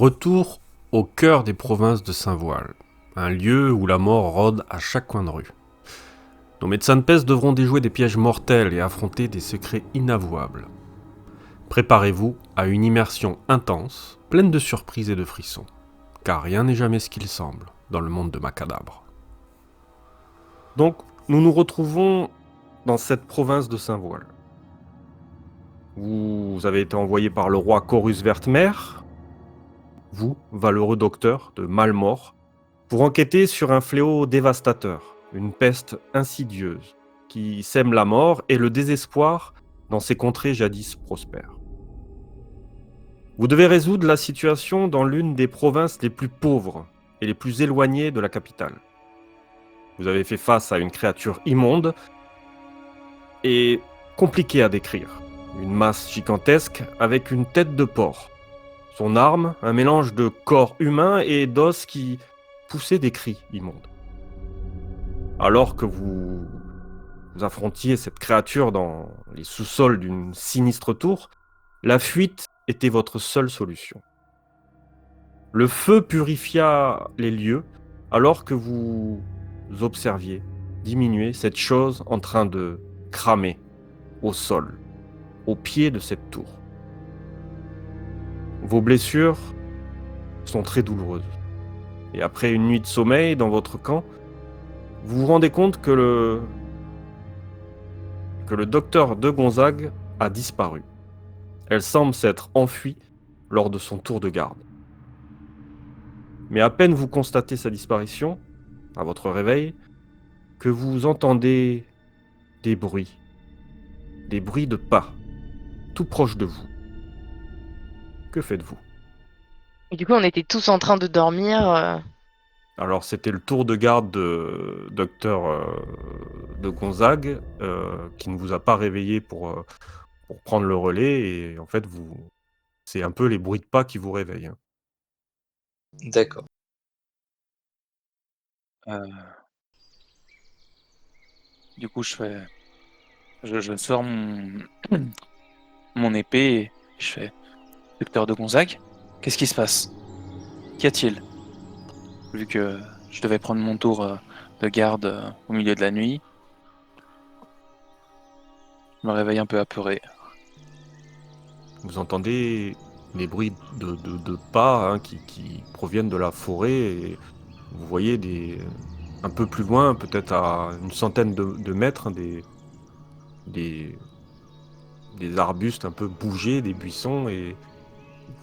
Retour au cœur des provinces de Saint-Voile, un lieu où la mort rôde à chaque coin de rue. Nos médecins de peste devront déjouer des pièges mortels et affronter des secrets inavouables. Préparez-vous à une immersion intense, pleine de surprises et de frissons, car rien n'est jamais ce qu'il semble dans le monde de Macadabre. Donc, nous nous retrouvons dans cette province de Saint-Voile. Vous avez été envoyé par le roi Corus Vertmer, vous, valeureux docteur de Malmort, pour enquêter sur un fléau dévastateur, une peste insidieuse, qui sème la mort et le désespoir dans ces contrées jadis prospères. Vous devez résoudre la situation dans l'une des provinces les plus pauvres et les plus éloignées de la capitale. Vous avez fait face à une créature immonde et compliquée à décrire. Une masse gigantesque avec une tête de porc. Son arme, un mélange de corps humain et d'os qui poussaient des cris immondes. Alors que vous affrontiez cette créature dans les sous-sols d'une sinistre tour, la fuite était votre seule solution. Le feu purifia les lieux alors que vous observiez diminuer cette chose en train de cramer au sol, au pied de cette tour. Vos blessures sont très douloureuses. Et après une nuit de sommeil dans votre camp, vous vous rendez compte que le docteur de Gonzague a disparu. Elle semble s'être enfuie lors de son tour de garde. Mais à peine vous constatez sa disparition, à votre réveil, que vous entendez des bruits de pas, tout proche de vous. Que faites-vous ? Et du coup, on était tous en train de dormir. Alors c'était le tour de garde de docteur de Gonzague qui ne vous a pas réveillé pour prendre le relais et en fait c'est un peu les bruits de pas qui vous réveillent. Hein. D'accord. Euh, Du coup, je sors mon épée et je fais Docteur de Gonzague, qu'est-ce qui se passe? Qu'y a-t-il? Vu que je devais prendre mon tour de garde au milieu de la nuit, je me réveille un peu apeuré. Vous entendez les bruits de pas hein, qui proviennent de la forêt et vous voyez un peu plus loin, peut-être à une centaine de mètres, des arbustes un peu bouger, des buissons et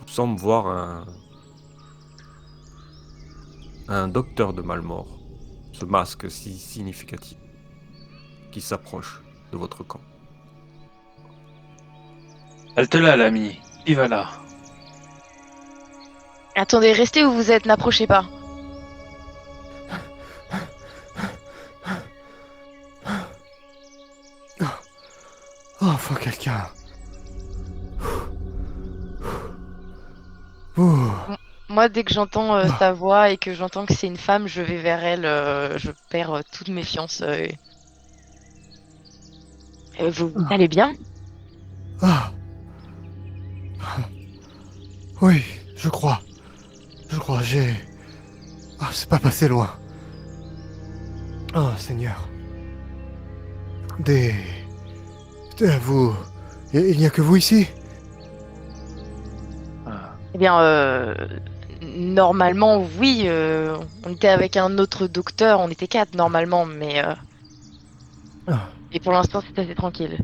vous semble voir un docteur de Malmort, ce masque si significatif, qui s'approche de votre camp. Halte là, l'ami. Qui va là? Attendez, restez où vous êtes, n'approchez pas. Oh, enfin quelqu'un. Ouh. Moi, dès que j'entends sa voix et que j'entends que c'est une femme, je vais vers elle. Je perds toute méfiance. Vous allez bien? Ah. Oui, je crois. Ah, c'est pas passé loin. Oh, Seigneur. Vous... Il n'y a que vous ici? Eh bien, normalement, oui. On était avec un autre docteur. On était 4 normalement, mais... Ah. Et pour l'instant, c'est assez tranquille.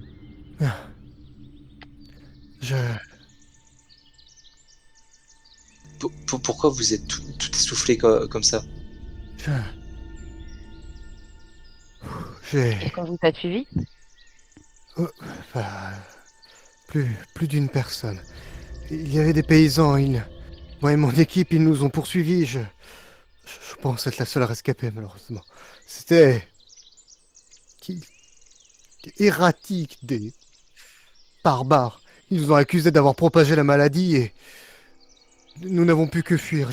Je... Pourquoi vous êtes tout essoufflé comme ça? J'ai... Est-ce qu'on vous a suivi? Bah, plus d'une personne. Il y avait des paysans, moi et mon équipe, ils nous ont poursuivis. Je pense être la seule à rescaper, malheureusement. C'était... erratique, des barbares. Ils nous ont accusés d'avoir propagé la maladie et nous n'avons pu que fuir.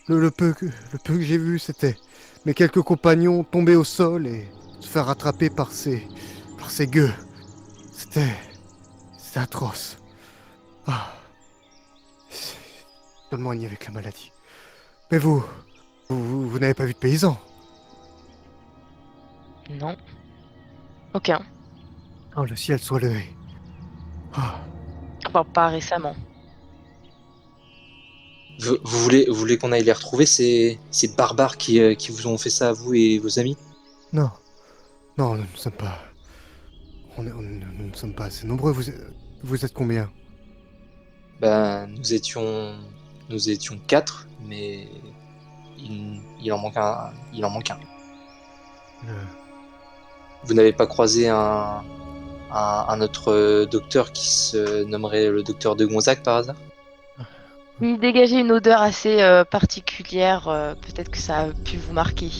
Le peu que j'ai vu, c'était mes quelques compagnons tomber au sol et se faire rattraper par ces gueux. C'était atroce. Ah. seulement ni avec la maladie. Mais vous n'avez pas vu de paysan? Non, aucun. Oh, le ciel soit levé. Ah, Enfin, pas récemment. Vous voulez qu'on aille les retrouver, ces barbares qui vous ont fait ça à vous et vos amis? non, non, nous ne sommes pas. Nous ne sommes pas assez nombreux. Vous êtes combien? Ben, nous étions quatre, mais il en manque un. Le- Vous n'avez pas croisé un autre docteur qui se nommerait le docteur de Gonzague par hasard? Il dégageait une odeur assez particulière. Peut-être que ça a pu vous marquer.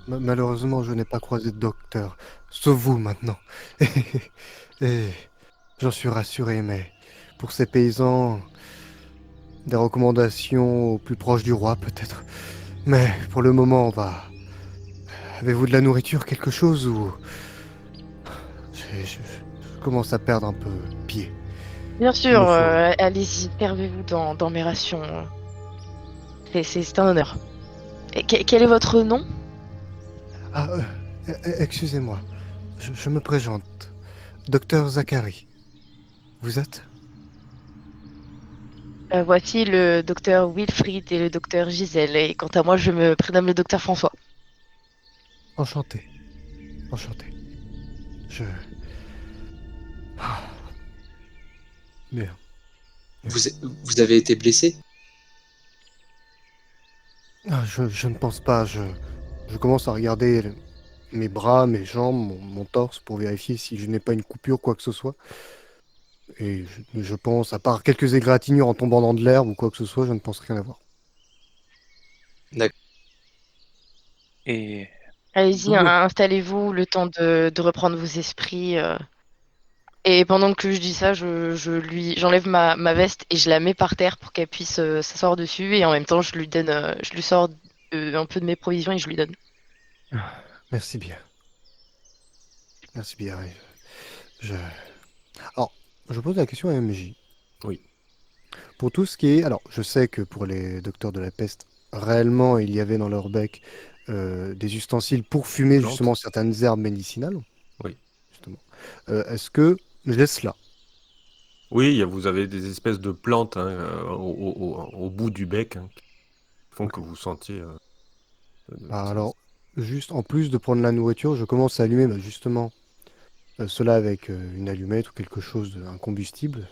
Malheureusement, je n'ai pas croisé de docteur. Sauf vous maintenant. Et j'en suis rassuré, mais pour ces paysans, des recommandations au plus proche du roi peut-être. Mais pour le moment, on va. Avez-vous de la nourriture, quelque chose ou. Je commence à perdre un peu pied. Bien Il sûr, me faut. allez-y, servez-vous dans mes rations. C'est un honneur. Et quel est votre nom? Ah, excusez-moi. Je me présente. Docteur Zachary. Vous êtes? Voici le docteur Wilfried et le docteur Gisèle. Et quant à moi, je me prénomme le docteur François. Enchanté. Enchanté. Je. Ah, bien. Vous, vous avez été blessé? Ah, je ne pense pas. Je commence à regarder mes bras, mes jambes, mon torse pour vérifier si je n'ai pas une coupure, quoi que ce soit. Et je pense, à part quelques égratignures en tombant dans de l'herbe ou quoi que ce soit, je ne pense rien avoir. D'accord. Et Allez-y, d'où installez-vous le temps de reprendre vos esprits. Et pendant que je dis ça, j'enlève ma veste et je la mets par terre pour qu'elle puisse s'asseoir dessus. Et en même temps, je lui sors un peu de mes provisions et je lui donne. Ah, merci bien. Merci bien. Je... Alors, je pose la question à MJ. Oui, Pour tout ce qui est... Alors, je sais que pour les docteurs de la peste, réellement, il y avait dans leur bec des ustensiles pour des fumer plantes. justement certaines herbes médicinales, Oui. justement. Est-ce que j'ai cela? Oui, vous avez des espèces de plantes hein, au bout du bec hein, qui font que Ok. vous sentiez. Bah, alors, juste en plus de prendre la nourriture, je commence à allumer bah, justement cela avec une allumette ou quelque chose, un combustible.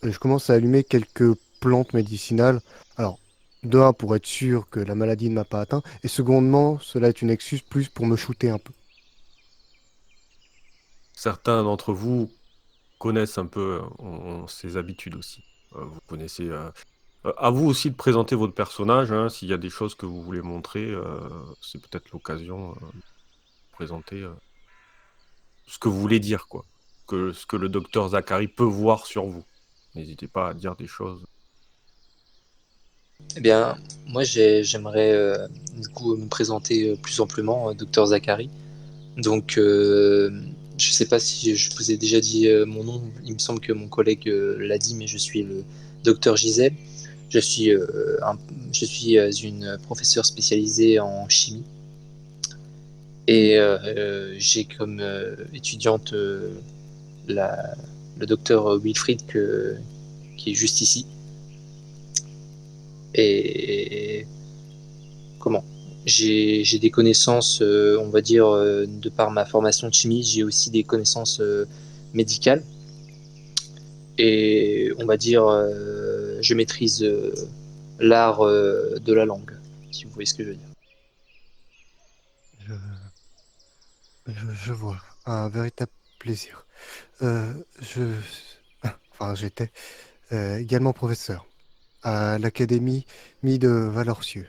Je commence à allumer quelques plantes médicinales. Alors, de un, pour être sûr que la maladie ne m'a pas atteint, et secondement, cela est une excuse plus pour me shooter un peu. Certains d'entre vous connaissent un peu ces habitudes aussi. Vous connaissez. À vous aussi de présenter votre personnage. Hein, s'il y a des choses que vous voulez montrer, c'est peut-être l'occasion de présenter ce que vous voulez dire, quoi. Ce que le docteur Zachary peut voir sur vous. N'hésitez pas à dire des choses. Eh bien, moi j'aimerais du coup me présenter plus amplement, docteur Zachary. Donc, je sais pas si je vous ai déjà dit mon nom. Il me semble que mon collègue l'a dit, mais je suis le docteur Gisèle. Je suis, je suis une professeure spécialisée en chimie et j'ai comme étudiante la, le docteur Wilfried qui est juste ici. Et comment? J'ai des connaissances, on va dire, de par ma formation de chimie, j'ai aussi des connaissances médicales. Et on va dire, je maîtrise l'art de la langue, si vous voyez ce que je veux dire. Je, je vois. Un véritable plaisir. Je... Enfin, j'étais également professeur à l'Académie de Valorcieux.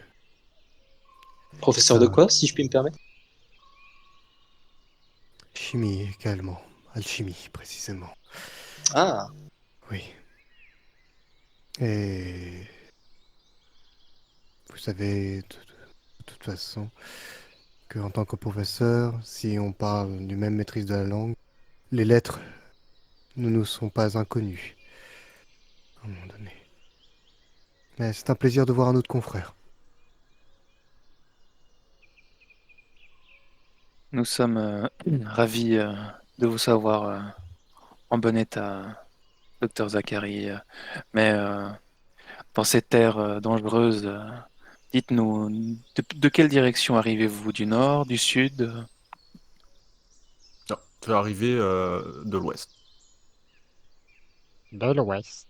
Professeur de Ça, quoi, si je puis me permettre? chimie également. Alchimie, précisément. Ah, Oui. Et vous savez, de toute façon, qu'en tant que professeur, si on parle du même maîtrise de la langue, les lettres ne nous sont pas inconnues, à un moment donné. Mais c'est un plaisir de voir un autre confrère. Nous sommes ravis de vous savoir en bon état, docteur Zachary. Mais dans cette terre dangereuse, dites-nous, de quelle direction arrivez-vous? Du nord, du sud? Non, tu es arrivé de l'ouest. De l'ouest.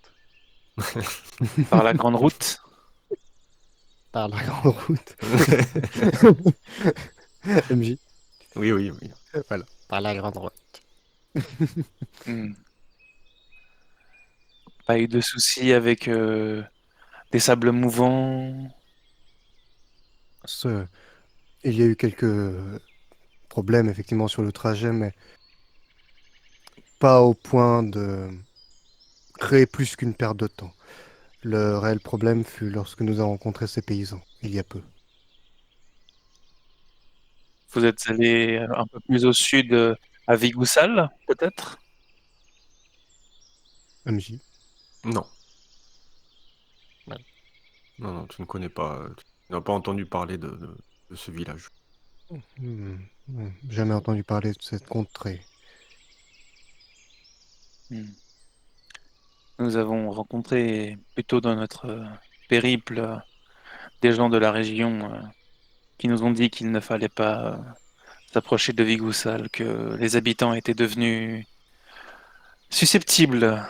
Par la grande route? Par la grande route. MJ. Oui, oui, oui. Voilà. Par la grande route. Hmm. Pas eu de soucis avec des sables mouvants? Ce- Il y a eu quelques problèmes effectivement sur le trajet, mais pas au point de créer plus qu'une perte de temps. Le réel problème fut lorsque nous avons rencontré ces paysans, il y a peu. Vous êtes allé un peu plus au sud, à Vigoussal, peut-être? MJ. Non, Ouais. non, non, tu ne connais pas. Tu n'as pas entendu parler de ce village. Jamais entendu parler de cette contrée. Hmm. Nous avons rencontré plutôt dans notre périple des gens de la région qui nous ont dit qu'il ne fallait pas s'approcher de Vigoussal, que les habitants étaient devenus susceptibles,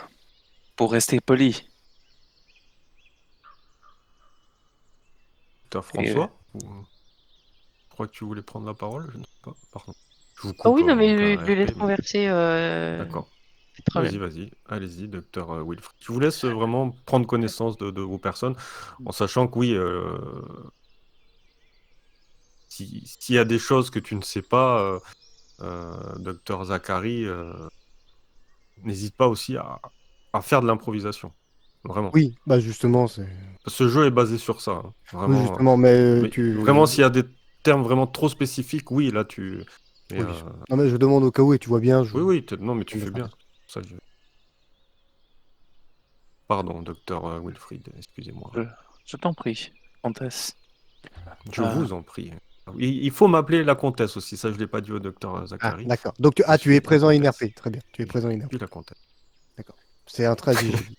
pour rester polis. Docteur Et François? Ou... Je crois que tu voulais prendre la parole, je ne sais pas. Pardon. Je vous Ah coupe oui, non, en mais plein le laisse RP, mais converser, d'accord. pas de Vas-y, problème. vas-y. Allez-y, docteur Wilfried. Je vous laisse vraiment prendre connaissance de vos personnes, en sachant que oui, s'il y a des choses que tu ne sais pas, docteur Zachary, n'hésite pas aussi à faire de l'improvisation. Vraiment. Oui, bah justement, c'est. Ce jeu est basé sur ça, hein. Oui, Vraiment. justement, mais Mais vraiment, tu. s'il y a des termes vraiment trop spécifiques, oui, là, tu. Mais, Oui. Non, mais je demande au cas où et tu vois bien, je. oui, oui, non, mais tu On me fais fera bien. Ça, pardon, docteur Wilfried, excusez-moi. je, je t'en prie, comtesse. Je Euh, vous en prie. Il faut m'appeler la comtesse aussi, ça je ne l'ai pas dit au docteur Ah, Zachary. d'accord. Donc, Je tu es suis la présent comtesse. INRP. Très bien. Tu es Je présent INRP. suis la comtesse. D'accord. C'est un tragique, j'ai dit.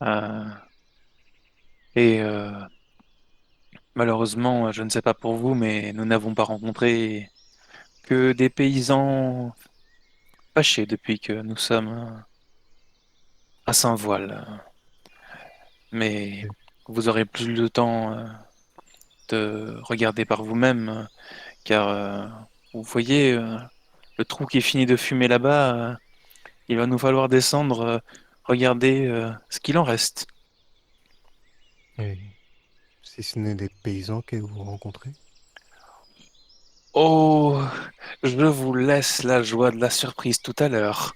euh, et malheureusement, je ne sais pas pour vous, mais nous n'avons pas rencontré que des paysans fâchés depuis que nous sommes à Saint-Voile. Mais Oui. vous aurez plus le temps de regarder par vous-même, car vous voyez le trou qui finit de fumer là-bas, il va nous falloir descendre, regarder ce qu'il en reste. Et si ce n'est des paysans que vous rencontrez. Oh, je vous laisse la joie de la surprise tout à l'heure.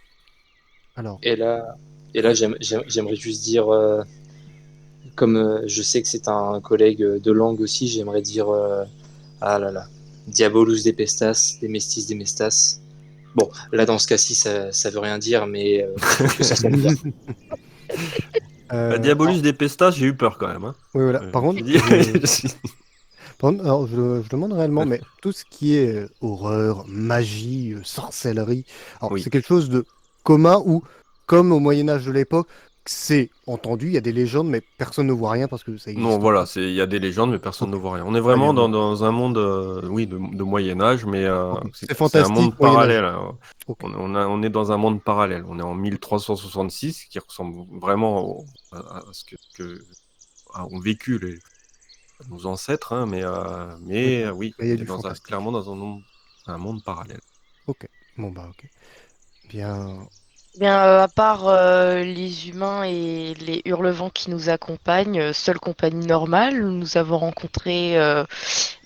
Alors, Et là, j'aimerais juste dire, comme je sais que c'est un collègue de langue aussi, j'aimerais dire, ah là là, Diabolus des Pestas, des Mestis des Mestas. Bon, là dans ce cas-ci, ça veut rien dire, mais il faut que ça soit clair. La alors, Diabolus des Pestas, j'ai eu peur quand même, hein. oui, voilà. Par Je contre, dis- alors, je demande réellement, mais tout ce qui est horreur, magie, sorcellerie, alors Oui. c'est quelque chose de commun ou, comme au Moyen Âge de l'époque, c'est entendu, il y a des légendes, mais personne ne voit rien parce que ça Non, n'existe voilà, pas. il y a des légendes, mais personne Ok. ne voit rien. On est Ah, il y a vraiment bon. dans un monde, oui, de Moyen Âge, mais Ok. c'est C'est c'est un fantastique, monde Moyen Âge. parallèle, hein. Ok. On est dans un monde parallèle. On est en 1366, qui ressemble vraiment à ce ont vécu nos ancêtres, hein, mais D'accord. oui, Mais il y a on est du clairement fantastique. dans un monde parallèle. Ok. Bon bah ok. Bien. Bien, à part les humains et les hurlevents qui nous accompagnent, seule compagnie normale, nous avons rencontré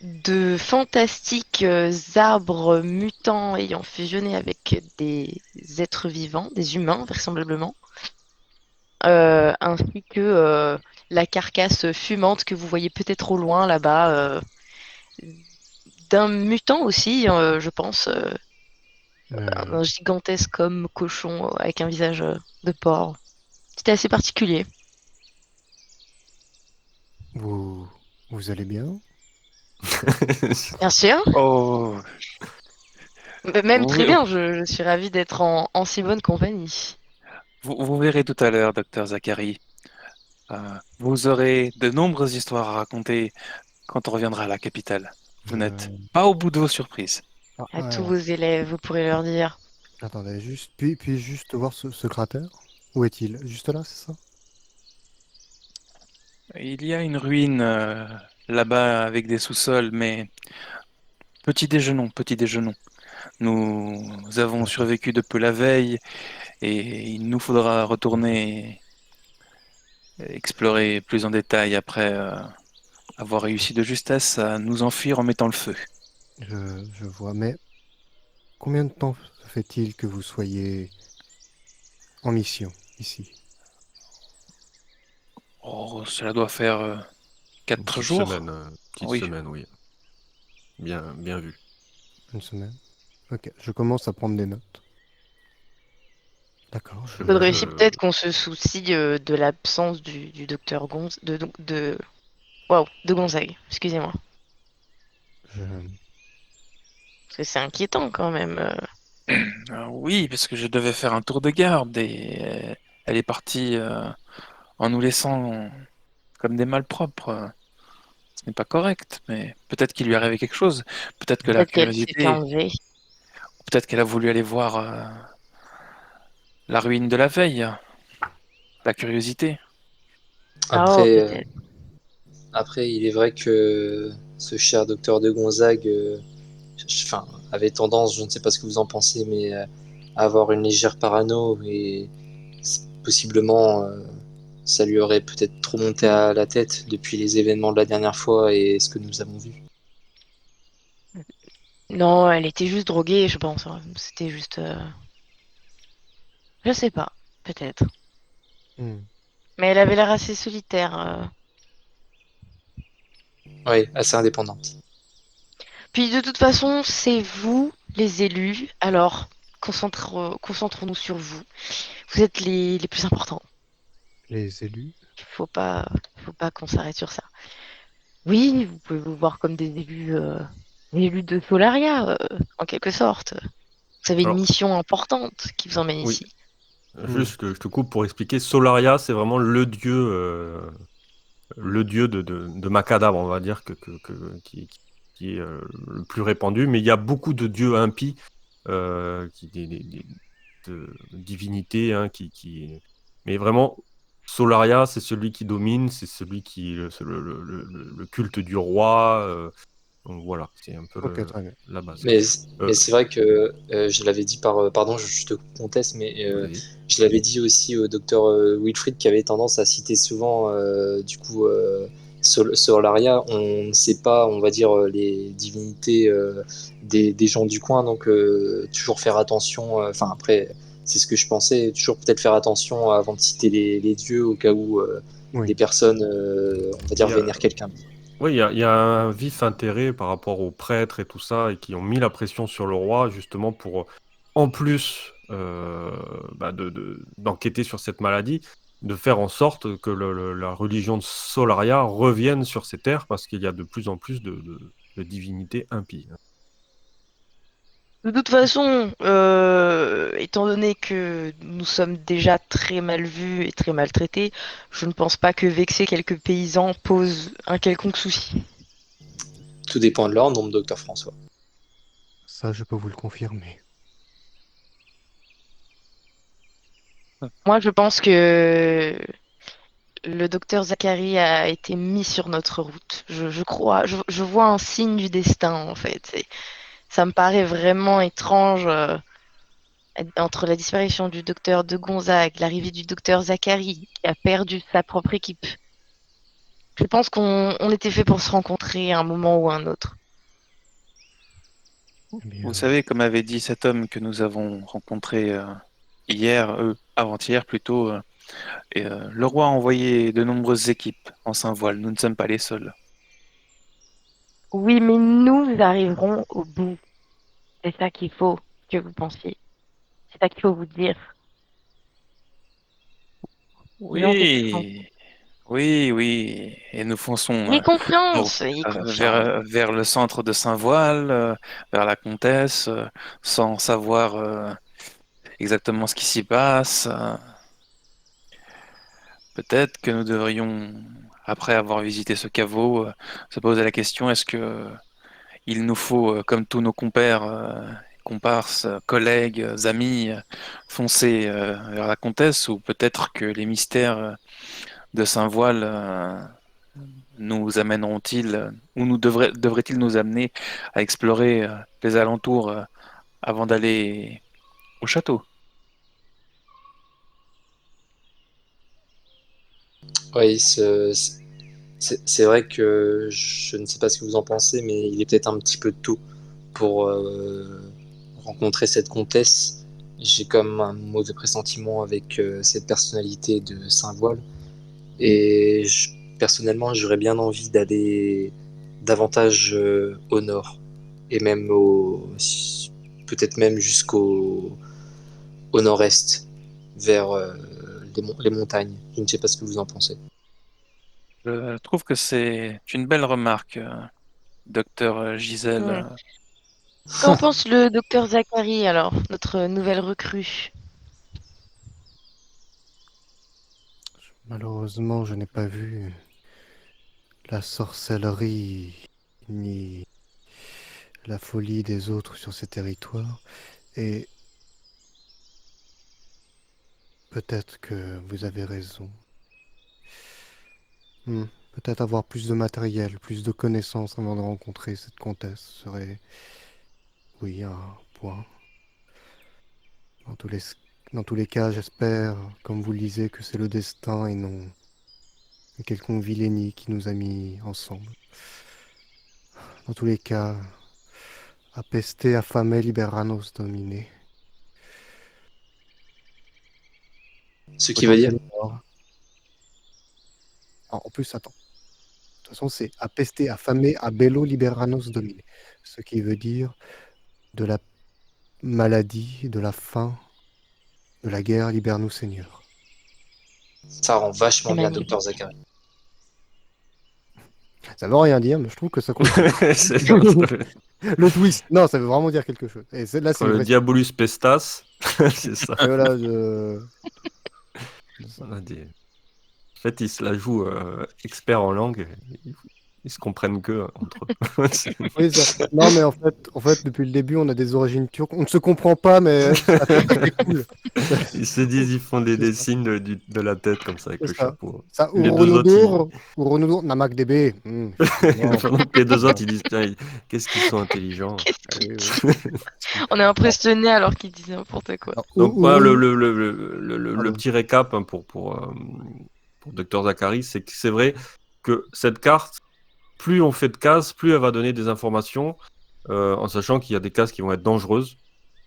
de fantastiques arbres mutants ayant fusionné avec des êtres vivants, des humains vraisemblablement, ainsi que la carcasse fumante que vous voyez peut-être au loin là-bas, d'un mutant aussi, je pense, euh, un gigantesque homme cochon avec un visage de porc. C'était assez particulier. Vous, vous allez bien? Bien sûr. Oh, Même vous, très bien, je suis ravie d'être en si bonne compagnie. vous verrez tout à l'heure, docteur Zachary. Vous aurez de nombreuses histoires à raconter quand on reviendra à la capitale. Vous n'êtes Je... pas au bout de vos surprises. Ah, À tous alors, vos élèves, vous pourrez leur dire. attendez, juste, puis juste voir ce cratère? Où est-il? Juste là, c'est ça? Il y a une ruine là-bas avec des sous-sols, mais petit déjeunons. Nous avons D'accord. survécu de peu la veille et il nous faudra retourner explorer plus en détail après avoir réussi de justesse à nous enfuir en mettant le feu. Je vois, mais combien de temps fait-il que vous soyez en mission ici? Oh, cela doit faire Une 4 jours. petite Oui. semaine, oui. Bien, bien vu. Une semaine? Ok, je commence à prendre des notes. D'accord, Il faudrait aussi Je... peut-être qu'on se soucie de l'absence du docteur Waouh, de Gonzague, excusez-moi. je- Parce que c'est inquiétant quand même. Oui, parce que je devais faire un tour de garde et elle est partie en nous laissant comme des malpropres. Ce n'est pas correct, mais peut-être qu'il lui est arrivé quelque chose. Peut-être que la Peut-être qu'elle s'est fait curiosité, enlever. peut-être qu'elle a voulu aller voir la ruine de la veille. La curiosité. Oh, Après, peut-être. après, il est vrai que ce cher docteur de Gonzague enfin, avait tendance, je ne sais pas ce que vous en pensez, mais à avoir une légère parano et possiblement ça lui aurait peut-être trop monté à la tête depuis les événements de la dernière fois et ce que nous avons vu. Non, elle était juste droguée, je pense, hein. C'était juste. Je sais pas, peut-être. Hmm. Mais elle avait l'air assez solitaire. Oui, assez indépendante. Puis de toute façon, c'est vous, les élus. Alors, concentrons-nous sur vous. Vous êtes les plus importants. Les élus? Faut pas qu'on s'arrête sur ça. Oui, vous pouvez vous voir comme des élus de Solaria, en quelque sorte. Vous avez une Alors, mission importante qui vous emmène oui, ici. Hmm. juste, je te coupe pour expliquer. Solaria, c'est vraiment le dieu de Macadabre, on va dire, qui est le plus répandu. Mais il y a beaucoup de dieux impies, de divinités, hein, Mais vraiment, Solaria, c'est celui qui domine, c'est celui c'est le culte du roi. Donc voilà, c'est un peu Ok, très bien. la base. Mais, mais Euh, c'est vrai que je l'avais dit pardon, je te conteste, mais Vas-y. je l'avais dit aussi au docteur Wilfried qui avait tendance à citer souvent du coup Solaria. On ne sait pas, on va dire, les divinités des gens du coin, donc toujours faire attention. Enfin, après, c'est ce que je pensais, toujours peut-être faire attention avant de citer les dieux au cas où des Oui. personnes, on va Il dire, y a, vénèrent quelqu'un. Oui, il y a un vif intérêt par rapport aux prêtres et tout ça, et qui ont mis la pression sur le roi, justement, pour, en plus bah, d'enquêter sur cette maladie, de faire en sorte que la religion de Solaria revienne sur ces terres, parce qu'il y a de plus en plus de divinités impies. De toute façon, étant donné que nous sommes déjà très mal vus et très maltraités, je ne pense pas que vexer quelques paysans pose un quelconque souci. Tout dépend de leur nombre, docteur François. Ça, je peux vous le confirmer. Moi, je pense que le docteur Zachary a été mis sur notre route. Je crois, je vois un signe du destin, en fait. Ça me paraît vraiment étrange, entre la disparition du docteur de Gonzague, l'arrivée du docteur Zachary, qui a perdu sa propre équipe. Je pense qu'on était fait pour se rencontrer à un moment ou à un autre. Eh Vous bien, savez, comme avait dit cet homme que nous avons rencontré hier, avant-hier plutôt, le roi a envoyé de nombreuses équipes en Saint-Voile. Nous ne sommes pas les seuls. Oui, mais nous arriverons au bout. C'est ça qu'il faut que vous pensiez. C'est ça qu'il faut vous dire. Ne vous en faites pas. Oui, Oui, oui, et nous fonçons Aie pour- confiance, aie confiance. vers le centre de Saint-Voile, vers la comtesse, sans savoir exactement ce qui s'y passe. Peut-être que nous devrions, après avoir visité ce caveau, se poser la question, est-ce que il nous faut, comme tous nos compères, comparses, collègues, amis, foncer vers la comtesse, ou peut-être que les mystères de Saint-Voile nous amèneront-ils, ou devraient-ils nous amener à explorer les alentours avant d'aller au château? Oui, c'est vrai que je ne sais pas ce que vous en pensez, mais il est peut-être un petit peu tôt pour rencontrer cette comtesse. J'ai comme un mauvais pressentiment avec cette personnalité de Saint-Voile. Et personnellement, j'aurais bien envie d'aller davantage au nord. Et même peut-être même au nord-est, vers les montagnes. Je ne sais pas ce que vous en pensez. Je trouve que c'est une belle remarque, docteur Hmm. Gisèle. Qu'en pense le docteur Zachary alors, notre nouvelle recrue? Malheureusement, je n'ai pas vu la sorcellerie ni la folie des autres sur ces territoires. Et peut-être que vous avez raison. Hmm, peut-être avoir plus de matériel, plus de connaissances avant de rencontrer cette comtesse serait, oui, un point. Dans tous les, dans tous les cas, j'espère, comme vous le disiez, que c'est le destin et non une quelconque vilainie qui nous a mis ensemble. Dans tous les cas, a peste affamé liberanos domine. Ce qui veut Retournez dire, le nord. Ah, en plus, attends. De toute façon, c'est a peste affamé a bello liberanos domine. Ce qui veut dire de la maladie, de la faim, de la guerre, libère-nous Seigneur. ça rend C'est vachement bien magnifique. Docteur Zachary. Ça veut rien dire, mais je trouve que ça colle bien. C'est- Le twist, non, ça veut vraiment dire quelque chose. Et là, c'est Quand une le vraie. Diabolus pestas, c'est ça. Et voilà, On a En fait, ils se la jouent experts en langue. Ils se comprennent que entre eux. oui, ça. Non, mais en fait, depuis le début, on a des origines turques. On ne se comprend pas, mais la thématique est cool. Ils se disent, ils font C'est des ça. signes de la tête comme ça avec C'est le ça. chapeau. Ça, Les deux autres, Uronodur, Namak DB. Effectivement. pendant que les deux autres, ils disent, tiens, qu'est-ce qu'ils sont intelligents. Qu'est-ce Ah qu'il oui, oui. dit? On est Non, impressionné alors qu'il dit n'importe quoi. non, Donc, voilà, le Pardon. petit récap hein, pour Dr Zachary, c'est que c'est vrai que cette carte, plus on fait de cases, plus elle va donner des informations, en sachant qu'il y a des cases qui vont être dangereuses,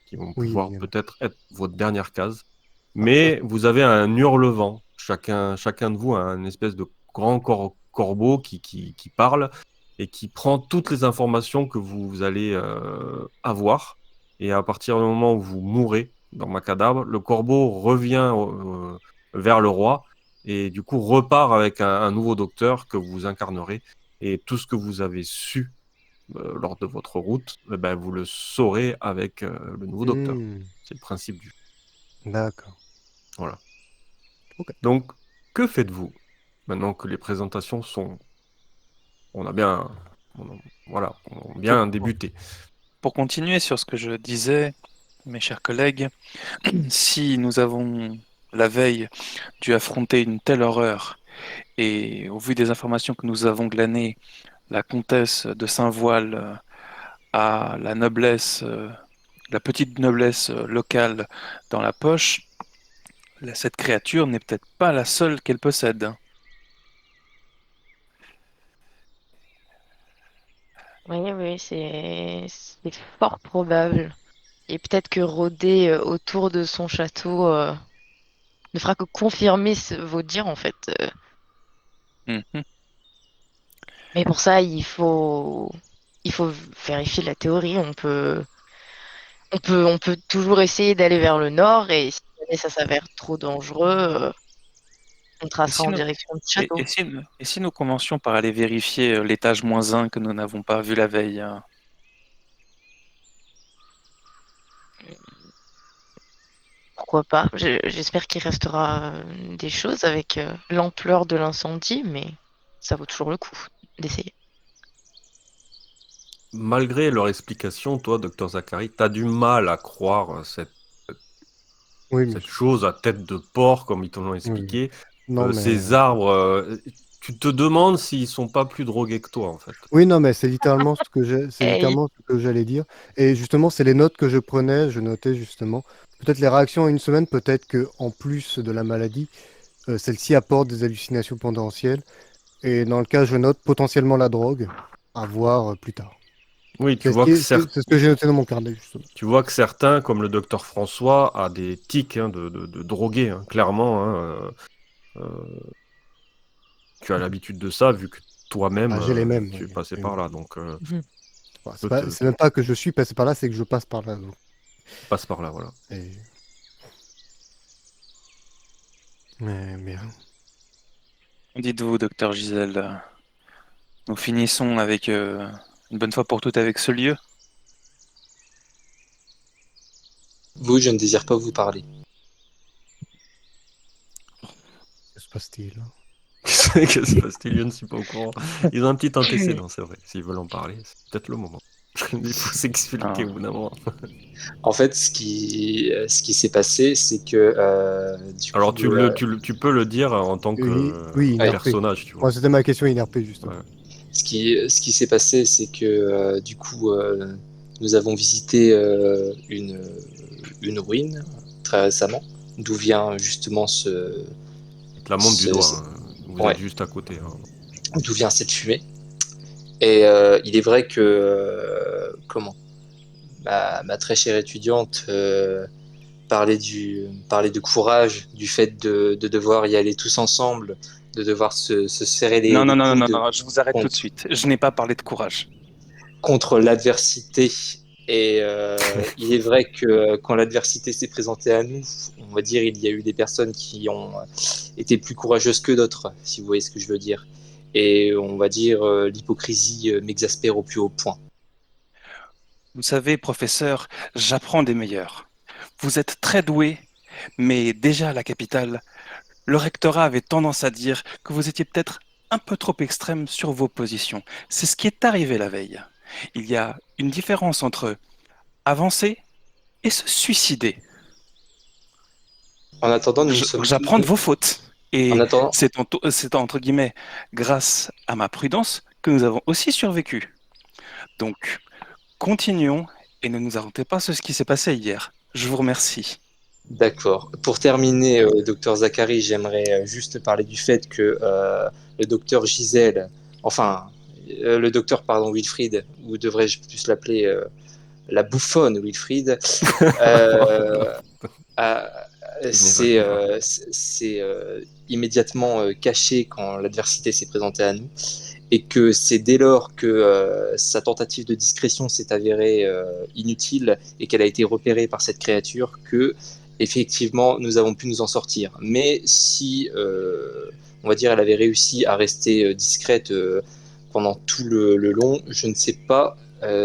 qui vont pouvoir Oui. peut-être être votre dernière case. Ah, ça. Mais vous avez un hurlevent. Chacun de vous a un espèce de grand corbeau qui parle et qui prend toutes les informations que vous allez avoir. Et à partir du moment où vous mourrez dans ma cadavre, le corbeau revient vers le roi et du coup repart avec un nouveau docteur que vous incarnerez. Et tout ce que vous avez su lors de votre route, ben, vous le saurez avec le nouveau docteur. Hmm, C'est le principe du jeu. d'accord. Voilà. Ok. Donc, que faites-vous maintenant que les présentations sont... On a bien... Voilà, on a Pour, bien débuté. pour continuer sur ce que je disais, mes chers collègues, si nous avons la veille dû affronter une telle horreur, et au vu des informations que nous avons glanées, la comtesse de Saint-Voile a la noblesse, la petite noblesse locale dans la poche, cette créature n'est peut-être pas la seule qu'elle possède. Oui, oui, c'est fort probable. Et peut-être que rôder autour de son château ne fera que confirmer vos dires en fait. Mhm. Mais pour ça, il faut vérifier la théorie. On peut toujours essayer d'aller vers le nord et si jamais ça s'avère trop dangereux, On tracera en nous, direction du château. et si nous commencions par aller vérifier l'étage -1 que nous n'avons pas vu la veille, hein? Pourquoi pas? J'espère qu'il restera des choses avec l'ampleur de l'incendie, mais ça vaut toujours le coup d'essayer. Malgré leur explication, toi, docteur Zachary, tu as du mal à croire Oui, cette monsieur. chose à tête de porc, comme ils te l'ont Oui, oui. expliqué. Non, mais... Ces arbres, tu te demandes s'ils sont pas plus drogués que toi, en fait. Oui, non, mais c'est littéralement c'est Hey. littéralement ce que j'allais dire. Et justement, c'est les notes que je prenais, je notais justement. Peut-être les réactions en une semaine, peut-être que en plus de la maladie, celle-ci apporte des hallucinations potentielles. Et dans le cas, je note potentiellement la drogue, à voir plus tard. Oui, C'est ce que j'ai noté dans mon carnet, justement. tu vois que certains, comme le docteur François, a des tics hein, de droguer, hein, clairement. Hein, tu as l'habitude de ça, vu que toi-même, Ah, j'ai les mêmes, tu es oui. passé Oui, par oui. là. Donc, Enfin, peut te, c'est même pas que je suis passé par là, c'est que je passe par là. Donc. tu passes par là, voilà. Et- mais, Dites-vous, docteur Gisèle, nous finissons avec une bonne fois pour toutes avec ce lieu? Vous, je ne désire pas vous parler. que se passe-t-il? Qu'est-ce que se passe-t-il? Je ne suis pas au courant. Ils ont un petit antécédent, c'est vrai. S'ils veulent en parler, c'est peut-être le moment. Il faut s'expliquer Ah. au bout d'un moment. En fait, ce qui s'est passé, c'est que du Alors, coup, tu peux le dire en tant que Oui, oui, ouais, INRP. personnage, tu vois. Moi, c'était ma question INRP, justement. Ouais. ce qui s'est passé, c'est que du coup, nous avons visité une ruine très récemment, d'où vient justement Il te la montre du doigt. ce- Hein. Vous êtes ouais, juste à côté. Hein. d'où vient cette fumée. Et il est vrai que comment ma très chère étudiante parlait de courage, du fait de devoir y aller tous ensemble, de devoir se serrer Non, les non, non, non, non, coudes non, je vous arrête tout de contre, suite. Je n'ai pas parlé de courage. contre l'adversité. Et il est vrai que quand l'adversité s'est présentée à nous, on va dire il y a eu des personnes qui ont été plus courageuses que d'autres, si vous voyez ce que je veux dire. Et on va dire l'hypocrisie m'exaspère au plus haut point. Vous savez, professeur, j'apprends des meilleurs. Vous êtes très doué, mais déjà à la capitale, le rectorat avait tendance à dire que vous étiez peut-être un peu trop extrême sur vos positions. C'est ce qui est arrivé la veille. Il y a une différence entre avancer et se suicider. En attendant, nous ne sommes plus. J'apprends de vos fautes. En Et attendant, c'est entre guillemets grâce à ma prudence que nous avons aussi survécu. Donc, continuons et ne nous inventez pas ce qui s'est passé hier. Je vous remercie. d'accord. Pour terminer, docteur Zachary, j'aimerais juste parler du fait que le docteur Gisèle, enfin, le docteur, pardon, Wilfried, ou devrais-je plus l'appeler la bouffonne Wilfried, euh, a- Il n'évacuera. c'est immédiatement caché quand l'adversité s'est présentée à nous, et que c'est dès lors que sa tentative de discrétion s'est avérée inutile et qu'elle a été repérée par cette créature que effectivement nous avons pu nous en sortir. Mais si on va dire elle avait réussi à rester discrète pendant tout le long, je ne sais pas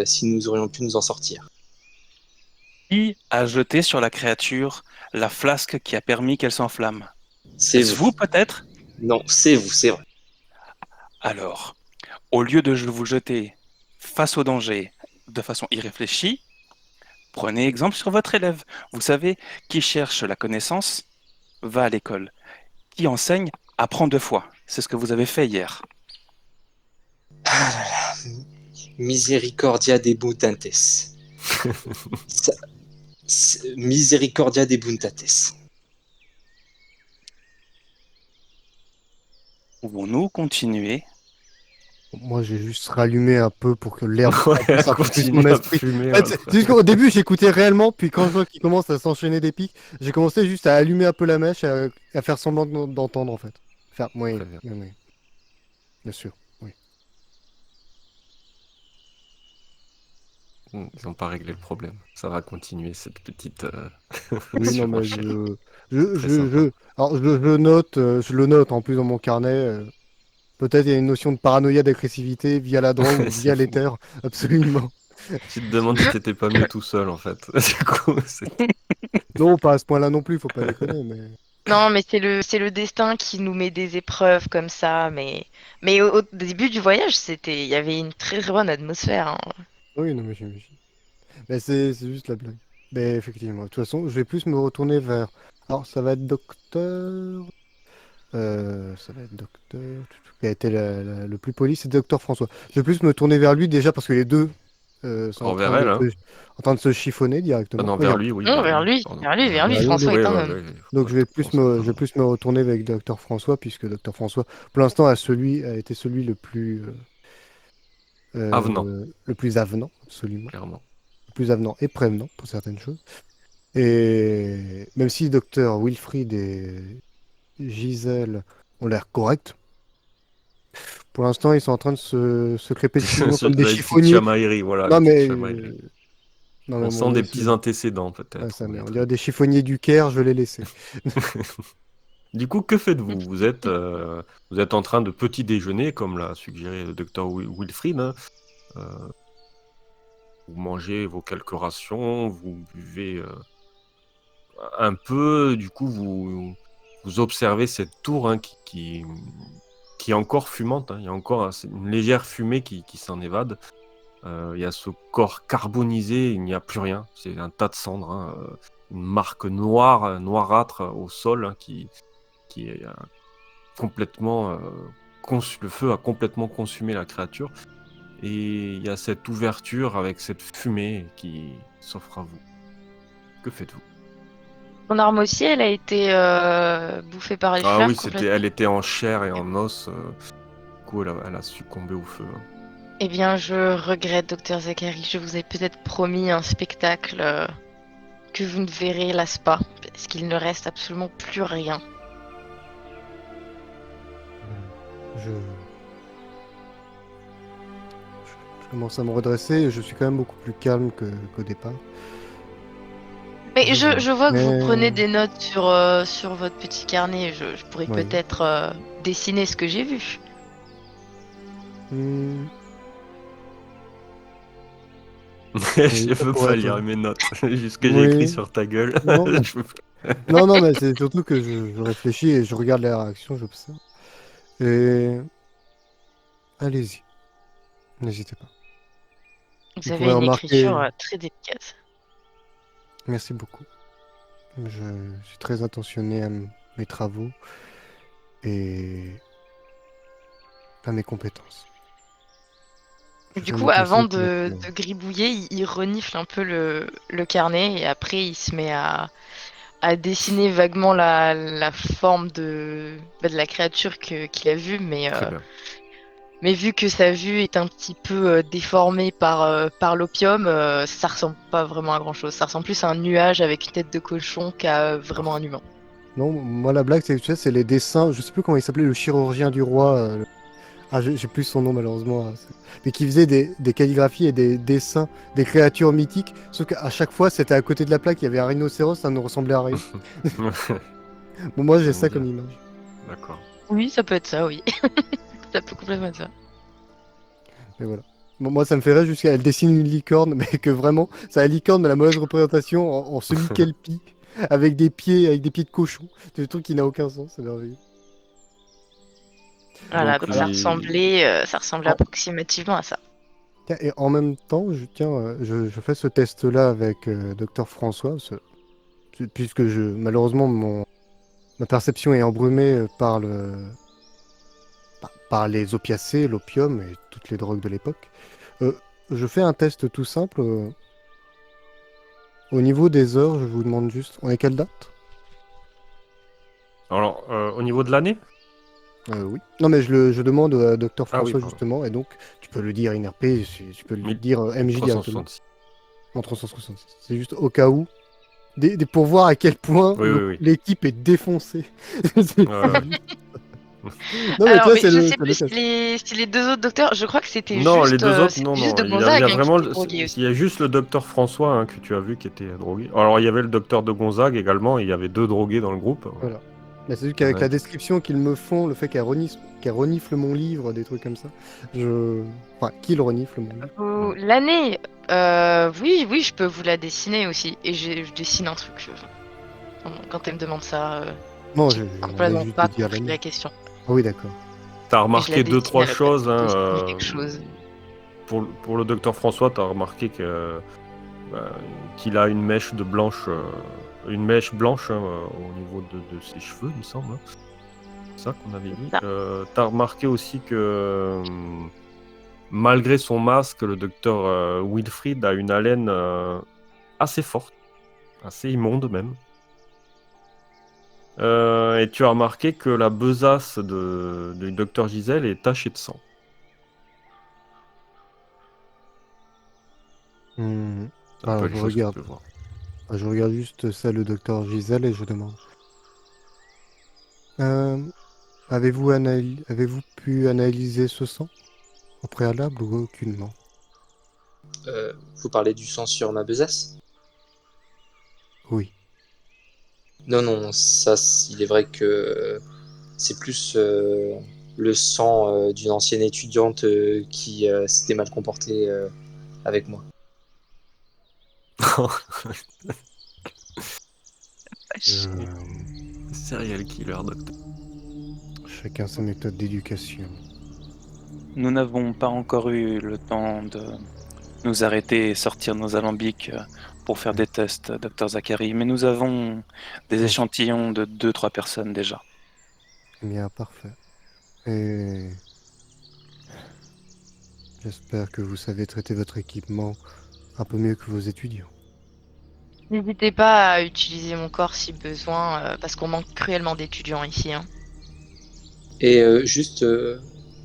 si nous aurions pu nous en sortir. Qui a jeté sur la créature la flasque qui a permis qu'elle s'enflamme? C'est Est-ce vous. vous peut-être? Non, c'est vous, c'est vrai. Alors, au lieu de vous jeter face au danger de façon irréfléchie, prenez exemple sur votre élève. Vous savez, qui cherche la connaissance va à l'école. Qui enseigne apprend 2 fois. C'est ce que vous avez fait hier. Ah là là. Misericordia de Buntantes. Ça- Misericordia de Buntantes. Pouvons-nous continuer? Moi, j'ai juste rallumé un peu pour que l'air Ouais, remplisse un peu plus mon continue à esprit. fumer. En fait, c'est juste qu'au début, j'écoutais réellement, puis quand je vois qu'il commence à s'enchaîner des pics, j'ai commencé juste à allumer un peu la mèche, à faire semblant d'entendre, en fait. Faire, oui, Très bien. oui, oui, bien sûr, oui. Ils n'ont pas réglé le problème. Ça va continuer cette petite Oui, non, mais surenchère. je, Très je, sympa. je, alors, je note, je le note en plus dans mon carnet. Peut-être il y a une notion de paranoïa d'agressivité via la drogue ou via l'éther. Absolument. Tu te demandes si t'étais pas mieux tout seul en fait. Du coup, Non, pas à ce point-là non plus, faut pas déconner, mais... Non, mais c'est le destin qui nous met des épreuves comme ça. Mais au début du voyage, il y avait une très très bonne atmosphère, hein. Oui, non, mais j'imagine. Mais c'est juste la blague. Mais effectivement, de toute façon, je vais plus me retourner vers... Alors, ça va être docteur... ça va être docteur... Qui a été le plus poli, c'est docteur François. Je vais plus me tourner vers lui déjà parce que les deux sont envers elle, hein. en train de se chiffonner Ah directement. non, Oui, vers lui, oui, Non, vers vers lui. lui, Pardon. vers lui, vers lui. Vers lui, François donc, est Oui, un ouais, homme. ouais. donc je vais plus François, je vais plus me retourner avec docteur François puisque docteur François, pour l'instant, a été celui avenant, le plus avenant, absolument. clairement. Le plus avenant et prévenant pour certaines choses. Et même si docteur Wilfried et Gisèle ont l'air corrects, pour l'instant, ils sont en train de se crêper le chignon comme des La petite chiffonniers. chamaillerie, voilà, Non, une petite mais, chamaillerie. non, mais On à un moment sent donné, des petits antécédents ah, peut-être. ça, mais on dirait des chiffonniers du Caire, je vais les laisser. Du coup, que faites-vous? Vous êtes en train de petit déjeuner, comme l'a suggéré le docteur Wilfried, hein. Euh, Vous mangez vos quelques rations, vous buvez un peu, du coup, vous observez cette tour, hein, qui est encore fumante, hein. Il y a encore une légère fumée qui s'en évade. Il y a ce corps carbonisé, il n'y a plus rien. C'est un tas de cendres, hein, une marque noire, noirâtre au sol, hein, qui est complètement... le feu a complètement consumé la créature. Et il y a cette ouverture avec cette fumée qui s'offre à vous. Que faites-vous? Son arme aussi, elle a été bouffée par les Ah flammes oui, complètement. elle était en chair et en os. Du coup, elle a succombé au feu, hein. Eh bien, je regrette, docteur Zachary. Je vous ai peut-être promis un spectacle que vous ne verrez, hélas pas, parce qu'il ne reste absolument plus rien. Je... je commence à me redresser et je suis quand même beaucoup plus calme qu'au départ. Mais je vois que vous prenez Mais... des notes sur votre petit carnet. Je pourrais Oui. peut-être dessiner ce que j'ai vu. Hmm, oui, Je ça veux pourrait pas être... lire mes notes. Juste que j'ai écrit Oui. sur ta gueule. Non, mais, Je veux non, non, mais c'est surtout que je réfléchis et je regarde les réactions, j'observe. Et... Allez-y, n'hésitez pas. Vous Vous avez pourrez une écriture remarquer... très délicate. Merci beaucoup. Je suis très attentionné à mes travaux et à mes compétences. Je Du viens coup, de avant passer pour de gribouiller, il renifle un peu le carnet et après il se met à dessiner vaguement la forme de la créature qu'il a vue, Très bien. mais vu que sa vue est un petit peu déformée par l'opium, ça ressemble pas vraiment à grand-chose. Ça ressemble plus à un nuage avec une tête de cochon qu'à vraiment un Parfait. humain. Non, moi la blague, c'est que tu sais, c'est les dessins. Je sais plus comment il s'appelait, le chirurgien du roi. Ah, j'ai plus son nom malheureusement, hein. Mais qui faisait des calligraphies et des dessins des créatures mythiques. Sauf qu'à chaque fois, c'était à côté de la plaque, il y avait un rhinocéros, ça ne ressemblait à rien. Bon, moi, j'ai Ça me ça dit. comme image. D'accord. Oui, ça peut être ça, oui. Ça peut complètement être ça. Mais voilà. Bon, moi, ça me ferait jusqu'à elle dessine une licorne, mais que vraiment, c'est la licorne, mais la mauvaise représentation en semi-kelpie, avec des pieds de cochon. C'est un truc qui n'a aucun sens, c'est merveilleux. Voilà, Donc donc ça ressemblait Oh. approximativement à ça. Tiens, et en même temps, je fais ce test-là avec Docteur François, puisque malheureusement, ma perception est embrumée par les opiacés, l'opium et toutes les drogues de l'époque. Euh, je fais un test tout simple. Au niveau des heures, je vous demande juste, on est quelle date? Alors, au niveau de l'année? Oui. Non, mais je demande à Docteur Ah oui, François pardon. justement, et donc tu peux le dire INRP, tu peux le dire MJ directement. 1366. En 366. C'est juste au cas où, pour voir à quel point Oui, oui, oui. l'équipe est défoncée. Ouais. Non, mais Alors, toi, mais je sais c'est le plus si test. les deux autres docteurs, je crois que c'était Non, les juste, deux autres, non, juste non. de Il y a Gonzague qui vraiment, était drogué aussi. il y a juste le docteur François hein, que tu as vu qui était drogué. Alors, il y avait le docteur de Gonzague également, et il y avait 2 drogués dans le groupe. Voilà. Mais c'est juste Il y en qu'avec a la un qui- description qu'ils me font, le fait qu'elle renifle mon livre, des trucs comme ça, enfin, qu'il renifle mon livre. L'année, oui, oui, je peux vous la dessiner aussi. Et je dessine un truc. Quand elle me demande ça, Non, j'ai j'ai demandé complètement juste pas de dire compris l'année. la question. Ah oui, d'accord. T'as Et je la remarqué deux, dessine à trois la place choses. de Hein, dessiner quelque chose. pour le docteur François, t'as remarqué que, qu'il a une mèche blanche hein, au niveau de ses cheveux, il me semble. Hein. C'est ça qu'on avait dit. Ça. T'as remarqué aussi que malgré son masque, le docteur Wilfried a une haleine assez forte, assez immonde même. Et tu as remarqué que la besace du docteur Gisèle est tachée de sang. C'est un peu Alors, les choses que tu peux voir. je regarde juste ça, le docteur Gisèle, et je demande. Euh, avez-vous pu analyser ce sang au préalable ou aucunement? Vous parlez du sang sur ma besace? Oui. Non, non, ça, il est vrai que c'est plus le sang d'une ancienne étudiante qui s'était mal comportée avec moi. Serial killer, docteur. Chacun sa méthode d'éducation. Nous n'avons pas encore eu le temps de nous arrêter et sortir nos alambics pour faire des tests, docteur Zachary, mais nous avons des Ok. échantillons de 2-3 personnes déjà. Eh bien, parfait. Et j'espère que vous savez traiter votre équipement un peu mieux que vos étudiants. N'hésitez pas à utiliser mon corps si besoin, parce qu'on manque cruellement d'étudiants ici. Hein. Et juste,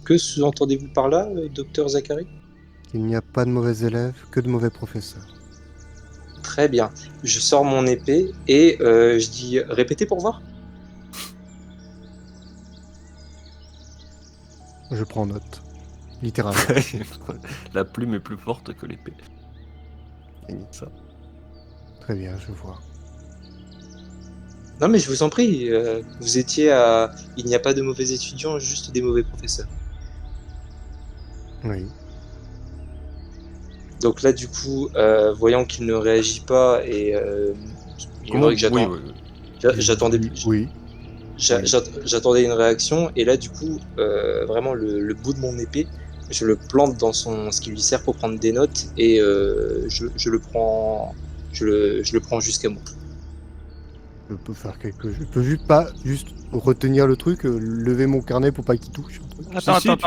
que sous-entendez-vous par là, docteur Zachary? Il n'y a pas de mauvais élèves, que de mauvais professeurs. Très bien. Je sors mon épée et je dis répétez pour voir. Je prends note. Littéralement. La plume est plus forte que l'épée. Ça. Très bien, je vois. Non mais je vous en prie, vous étiez à... Il n'y a pas de mauvais étudiants, juste des mauvais professeurs. Oui. Donc là du coup, voyant qu'il ne réagit pas et il est vrai que Oui, j'attendais Oui. j'attendais une réaction et là du coup, vraiment le bout de mon épée, je le plante dans ce qui lui sert pour prendre des notes et je le prends je le prends jusqu'à moi. Je peux faire quelque chose. Je peux juste retenir le truc, lever mon carnet pour pas qu'il touche. un truc.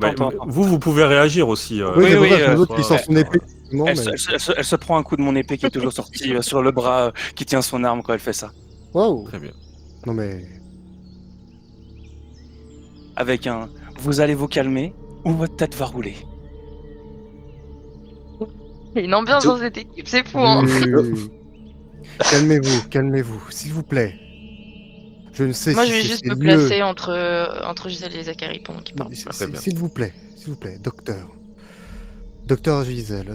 Mais vous pouvez réagir aussi. Oui, c'est pour oui, ça que l'autre qui sort son épée. Elle se prend un coup de mon épée qui est toujours sortie sur le bras qui tient son arme quand elle fait ça. Waouh. Très bien. Non mais. Avec un « vous allez vous calmer ou votre tête va rouler ». Il y a une ambiance Donc- dans cette équipe, c'est fou. Hein. Calmez-vous, calmez-vous, s'il vous plaît. Je ne sais Moi, si je vais c'est juste c'est me mieux. placer entre Gisèle et Zachary pendant qu'ils parlent. Très bien. S'il vous plaît, docteur. Docteur Gisèle,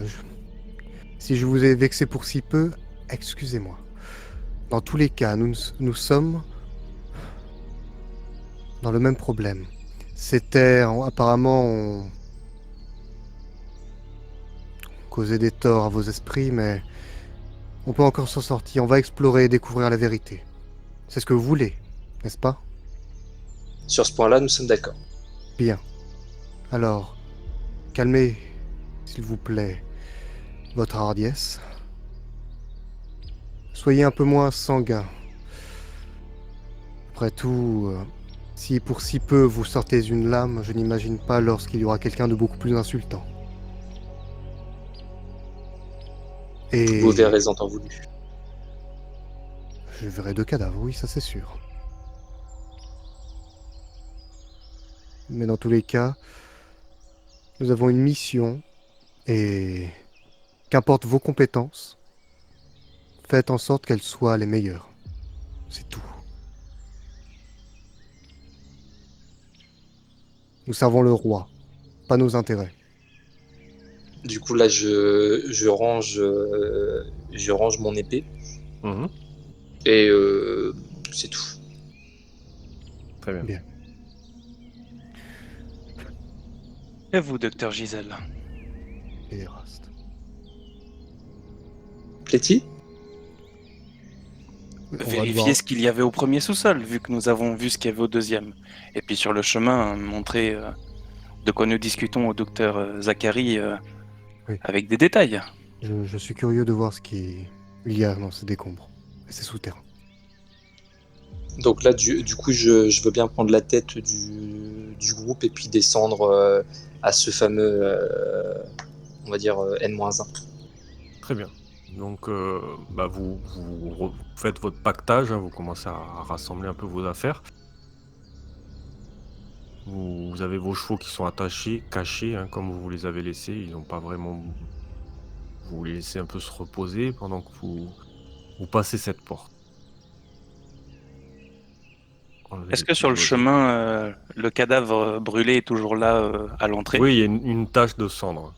si je vous ai vexé pour si peu, excusez-moi. Dans tous les cas, nous sommes dans le même problème. Apparemment, on causait des torts à vos esprits, mais on peut encore s'en sortir. On va explorer et découvrir la vérité. C'est ce que vous voulez, n'est-ce pas? Sur ce point-là, nous sommes d'accord. Bien. Alors, calmez, s'il vous plaît, votre hardiesse. Soyez un peu moins sanguin. Après tout, si pour si peu vous sortez une lame, je n'imagine pas lorsqu'il y aura quelqu'un de beaucoup plus insultant. Et Vous verrez en temps voulu. je verrai 2 cadavres, oui, ça c'est sûr. Mais dans tous les cas, nous avons une mission et qu'importe vos compétences, faites en sorte qu'elles soient les meilleures. C'est tout. Nous servons le roi, pas nos intérêts. Du coup, là, je range mon épée Mhm. et c'est tout. Très bien. Bien. Et vous, docteur Gisèle? Et Eraste. Pléty? On va Vérifier devoir... ce qu'il y avait au premier sous-sol, vu que nous avons vu ce qu'il y avait au deuxième. Et puis sur le chemin, montrer de quoi nous discutons au docteur Zachary Oui. avec des détails. Je suis curieux de voir ce qu'il y a dans ces décombres et ces souterrains. Donc là, du coup, je veux bien prendre la tête du groupe et puis descendre à ce fameux, on va dire, N-1. Très bien. Donc, vous faites votre pactage, hein, vous commencez à rassembler un peu vos affaires. Vous avez vos chevaux qui sont attachés, cachés, hein, comme vous les avez laissés. Ils n'ont pas vraiment... Vous les laissez un peu se reposer pendant que vous passez cette porte. Enlevez Est-ce les que sur petites le bosées. chemin, le cadavre brûlé est toujours là à l'entrée? Oui, il y a une tache de cendre.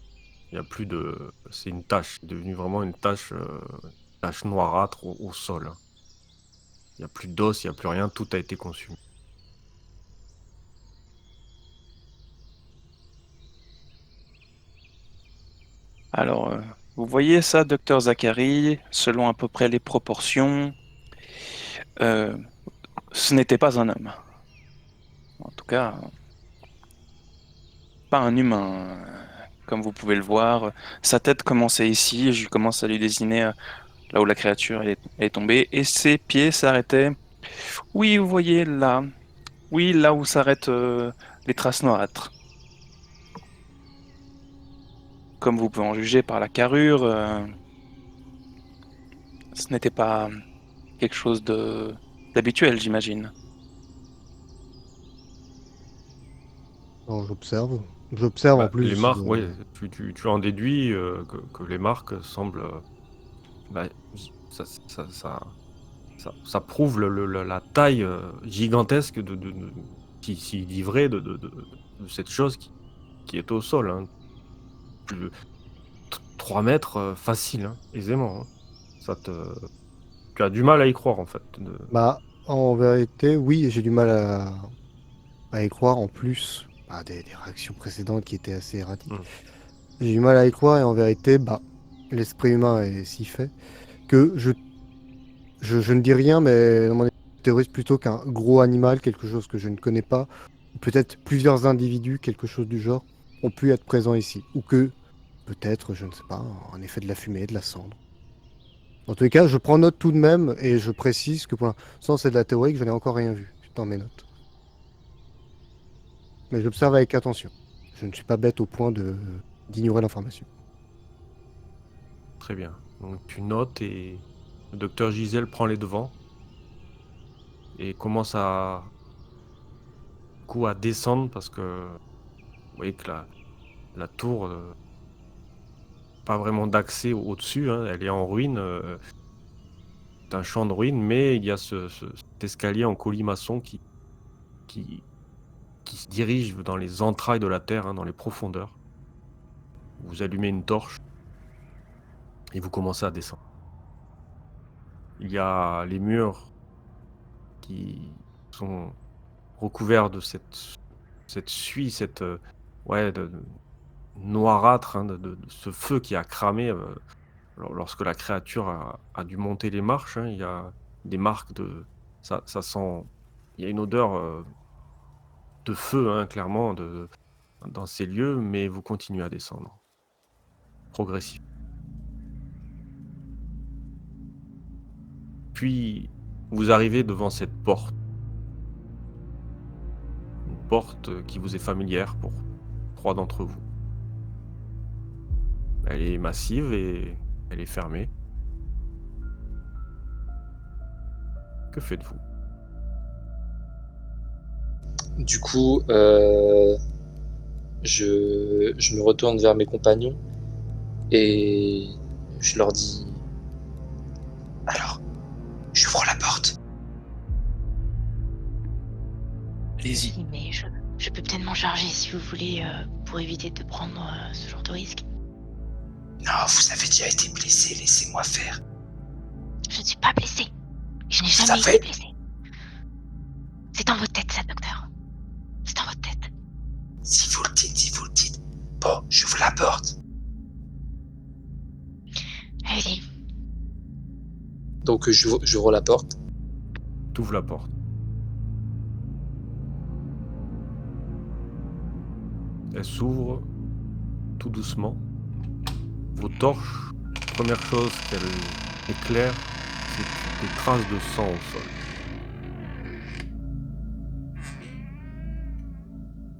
Il y a plus de... C'est une tache, c'est devenu vraiment une tache noirâtre au sol, hein. Il n'y a plus d'os, il n'y a plus rien, tout a été consumé. Alors, vous voyez ça, docteur Zachary, selon à peu près les proportions, euh, ce n'était pas un homme. En tout cas, pas un humain. Comme vous pouvez le voir, sa tête commençait ici, je commence à lui désigner là où la créature est tombée, et ses pieds s'arrêtaient. Oui, vous voyez là. Oui, là où s'arrêtent les traces noirâtres. Comme vous pouvez en juger par la carrure, ce n'était pas quelque chose de d'habituel, j'imagine. Alors, j'observe. J'observe en Bah, les plus. marques, ouais, tu en déduis que les marques semblent... bah, ça, ça, ça, ça prouve la taille gigantesque qui livrait de cette chose qui est au sol, hein. Plus de 3 mètres facile, hein, aisément, hein. Ça te... Tu as du mal à y croire, en fait. Bah, en vérité, oui, j'ai du mal à y croire en plus des réactions précédentes qui étaient assez erratiques. Mm. J'ai du mal à y croire et en vérité, l'esprit humain est si fait que je ne dis rien, mais dans mon théorise plutôt qu'un gros animal, quelque chose que je ne connais pas, ou peut-être plusieurs individus, quelque chose du genre, ont pu être présents ici. Ou que, peut-être, je ne sais pas, en effet de la fumée, de la cendre. En tous les cas, je prends note tout de même et je précise que pour l'instant, c'est de la théorie que je n'ai encore rien vu dans mes notes. Mais j'observe avec attention. Je ne suis pas bête au point d'ignorer l'information. Très bien. Donc tu notes et le docteur Gisèle prend les devants et commence à descendre parce que vous voyez que la tour, pas vraiment d'accès au-dessus, hein, elle est en ruine, c'est un champ de ruines, mais il y a cet escalier en colimaçon qui, qui se dirige dans les entrailles de la terre, hein, dans les profondeurs. Vous allumez une torche et vous commencez à descendre. Il y a les murs qui sont recouverts de cette suie, ouais, noirâtre, hein, de ce feu qui a cramé lorsque la créature a dû monter les marches, hein. Il y a des marques ça sent... Il y a une odeur de feu, hein, clairement, dans ces lieux, mais vous continuez à descendre, progressivement. Puis, vous arrivez devant cette porte. Une porte qui vous est familière pour 3 d'entre vous. Elle est massive et elle est fermée. Que faites-vous? Du coup, je me retourne vers mes compagnons et je leur dis: alors, j'ouvre la porte. Allez-y. Si, mais Je peux peut-être m'en charger si vous voulez, pour éviter de prendre ce genre de risque. Non, vous avez déjà été blessé, laissez-moi faire. Je ne suis pas blessée. Je n'ai Vous jamais savez- été blessée. C'est dans votre tête, ça, docteur. C'est dans votre tête. Si vous le dites. Bon, j'ouvre la porte. Allez-y. Donc j'ouvre la porte. T'ouvres la porte. Elle s'ouvre tout doucement. Vos torches, première chose qu'elle éclaire, c'est des traces de sang au sol.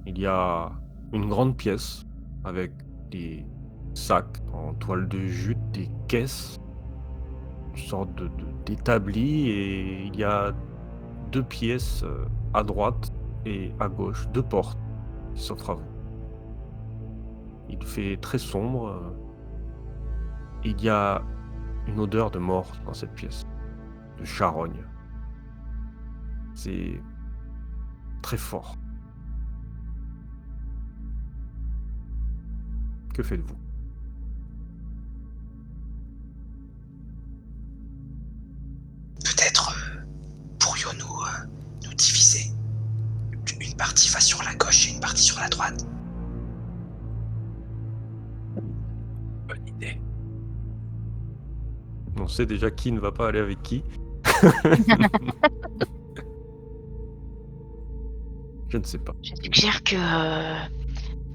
Il y a une grande pièce avec des sacs en toile de jute, des caisses, une sorte d'établi, et il y a 2 pièces à droite et à gauche, 2 portes qui s'offrent à vous. Il fait très sombre. Il y a une odeur de mort dans cette pièce, de charogne. C'est très fort. Que faites-vous? Peut-être pourrions-nous nous diviser. Une partie va sur la gauche et une partie sur la droite. Bonne idée. On sait déjà qui ne va pas aller avec qui. Je ne sais pas. Je suggère que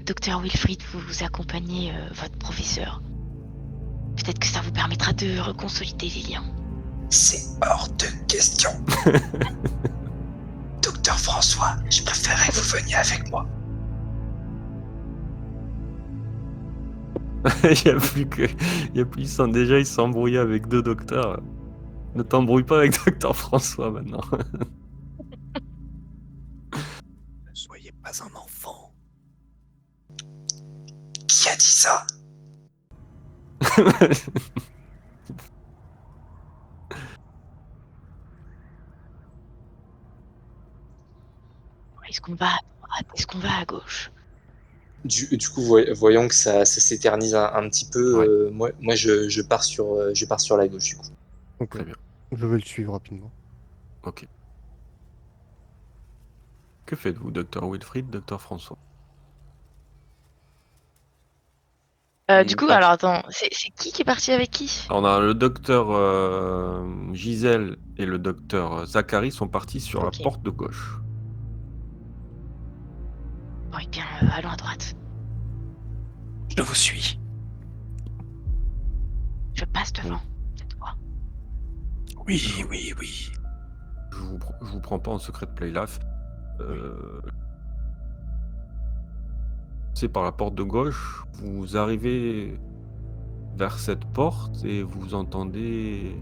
Dr. Wilfried vous accompagnez votre professeur. Peut-être que ça vous permettra de reconsolider les liens. C'est hors de question. Docteur François, je préférerais que vous veniez avec moi. Déjà, ils s'embrouillent avec 2 docteurs. Ne t'embrouille pas avec Docteur François maintenant. Ne soyez pas un enfant. Qui a dit ça? Est-ce qu'on va à droite? Est-ce qu'on va à gauche? Du coup, voyons que ça s'éternise un petit peu. Ouais. Moi, je pars sur la gauche du coup. Ok. Très bien. Je vais le suivre rapidement. Ok. Que faites-vous, Docteur Wilfried, Docteur François? Du coup, alors attends, c'est qui est parti avec qui? Alors, on a le docteur Gisèle et le docteur Zachary sont partis sur Ok. la porte de gauche. Bon, eh bien, allons à droite. Je vous suis. Je passe devant cette fois. Oui. Je vous prends pas en secret de Playlife. C'est par la porte de gauche. Vous arrivez vers cette porte et vous entendez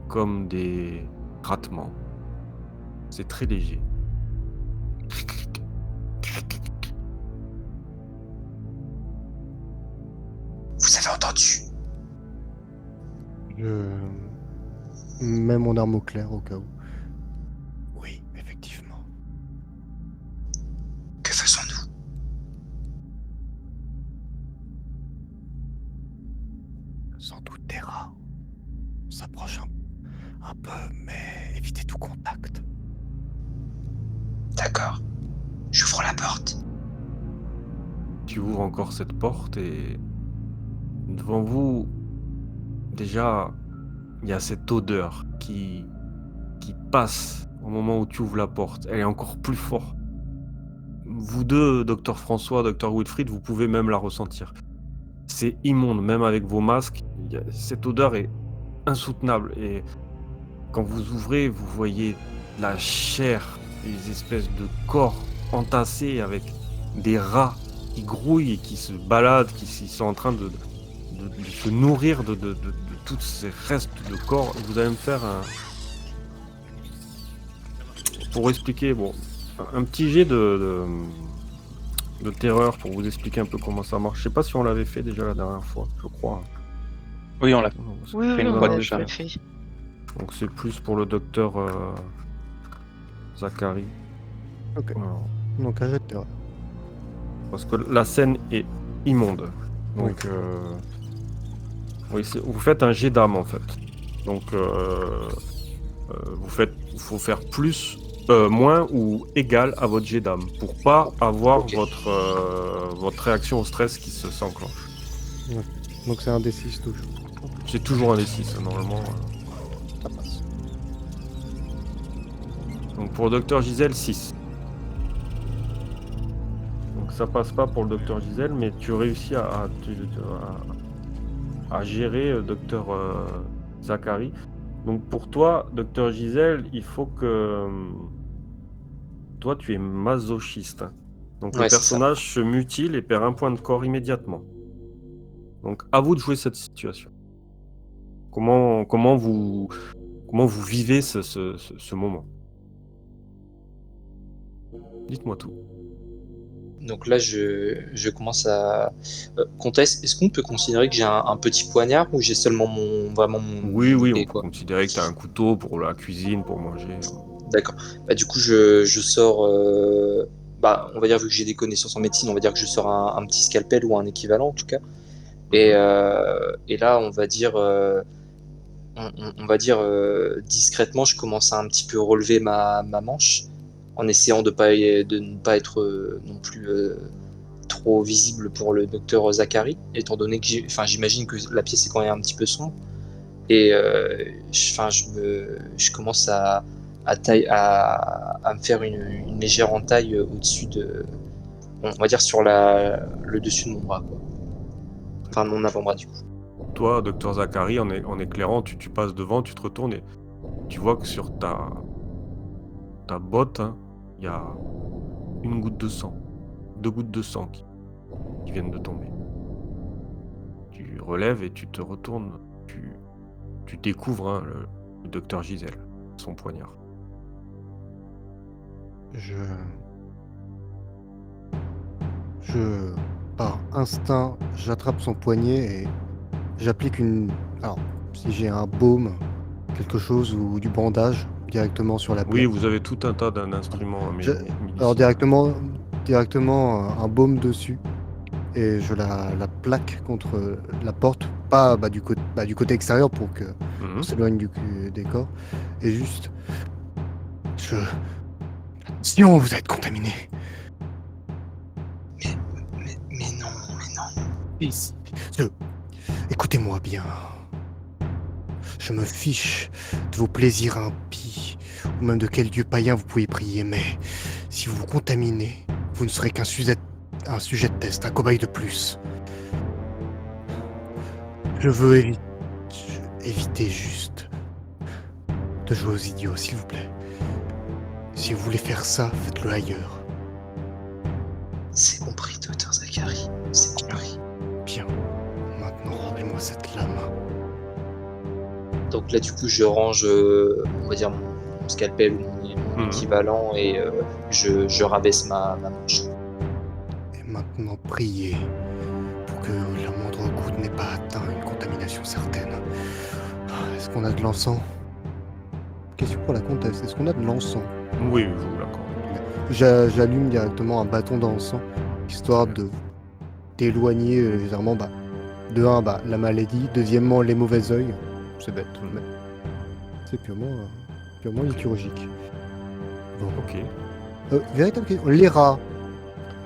comme des grattements. C'est très léger. Vous avez entendu? Je mets mon arme au clair au cas où. Oui, effectivement. Que faisons-nous? Sans doute des rats. On s'approche un peu, mais évitez tout contact. D'accord. J'ouvre la porte. Tu ouvres encore cette porte et devant vous, déjà, il y a cette odeur qui passe au moment où tu ouvres la porte. Elle est encore plus forte. Vous deux, Docteur François, Docteur Wilfried, vous pouvez même la ressentir. C'est immonde, même avec vos masques. Cette odeur est insoutenable. Et quand vous ouvrez, vous voyez la chair, des espèces de corps entassés avec des rats qui grouillent et qui se baladent, qui sont en train de se nourrir de tous ces restes de corps. Vous allez me faire un... Pour expliquer, bon, un petit jet de terreur pour vous expliquer un peu comment ça marche. Je sais pas si on l'avait fait déjà la dernière fois, je crois. Oui, on l'a. Oui, Fait une on fois l'a déjà. fait. Donc c'est plus pour le docteur Zachary. Ok. Alors, Donc un jet de terreur. Parce que la scène est immonde. Donc, oui, vous faites un jet d'âme en fait. Donc, il faut faire moins ou égal à votre jet d'âme pour pas avoir Ok. votre réaction au stress qui s'enclenche. Donc c'est un D6 toujours. C'est toujours un D6 normalement. Ça passe. Donc pour le docteur Gisèle, 6. Donc ça passe pas pour le docteur Gisèle, mais tu réussis à gérer docteur Zachary. Donc pour toi, docteur Gisèle, il faut que toi tu es masochiste. Donc Ouais, le c'est ça. personnage se mutile et perd un point de corps immédiatement. Donc à vous de jouer cette situation. Comment vous vivez ce moment? Dites-moi tout. Donc là, je commence à... Comtesse, est-ce qu'on peut considérer que j'ai un petit poignard ou j'ai seulement vraiment mon Oui, on épée, peut quoi? considérer que tu as un couteau pour la cuisine, pour manger. D'accord. Bah, du coup, je sors... on va dire, vu que j'ai des connaissances en médecine, on va dire que je sors un petit scalpel ou un équivalent, en tout cas. Et là, on va dire... on va dire discrètement, je commence à un petit peu relever ma manche en essayant de ne pas être non plus trop visible pour le docteur Zachary, étant donné que j'imagine que la pièce est quand même un petit peu sombre. Et je commence à me faire une légère entaille au-dessus on va dire sur le dessus de mon bras, quoi. Enfin, de mon avant-bras, du coup. Toi, docteur Zachary, en éclairant, tu passes devant, tu te retournes et tu vois que sur ta botte, hein, il y a une goutte de sang, 2 gouttes de sang qui viennent de tomber. Tu relèves et tu te retournes, tu découvres, hein, le docteur Gisèle, son poignard. Par instinct, j'attrape son poignet et j'applique alors, si j'ai un baume, quelque chose ou du bandage directement sur la plaie. Oui, vous avez tout un tas d'instruments Alors médicinaux. directement un baume dessus et je la plaque contre la porte, pas du côté extérieur pour on s'éloigne des corps, et juste Attention, vous êtes contaminé. Mais non. Écoutez-moi bien. Je me fiche de vos plaisirs impies, ou même de quel dieu païen vous pouvez prier, mais si vous vous contaminez, vous ne serez qu'un sujet de test, un cobaye de plus. Je veux éviter juste de jouer aux idiots, s'il vous plaît. Si vous voulez faire ça, faites-le ailleurs. C'est compris, docteur Zachary. C'est compris. Bien. Maintenant, rendez-moi cette lame. Donc là, du coup, je range, on va dire, mon scalpel ou mon équivalent et je rabaisse ma manche. Et maintenant, priez pour que la moindre goutte n'ait pas atteint une contamination certaine. Est-ce qu'on a de l'encens? Question pour la comtesse. Est-ce qu'on a de l'encens? Oui, je vous l'accorde. J'allume directement un bâton d'encens, histoire d'éloigner légèrement, de un, la maladie, deuxièmement, les mauvais œils. C'est bête, mais c'est purement liturgique. Bon. Ok. Véritable question. Les rats,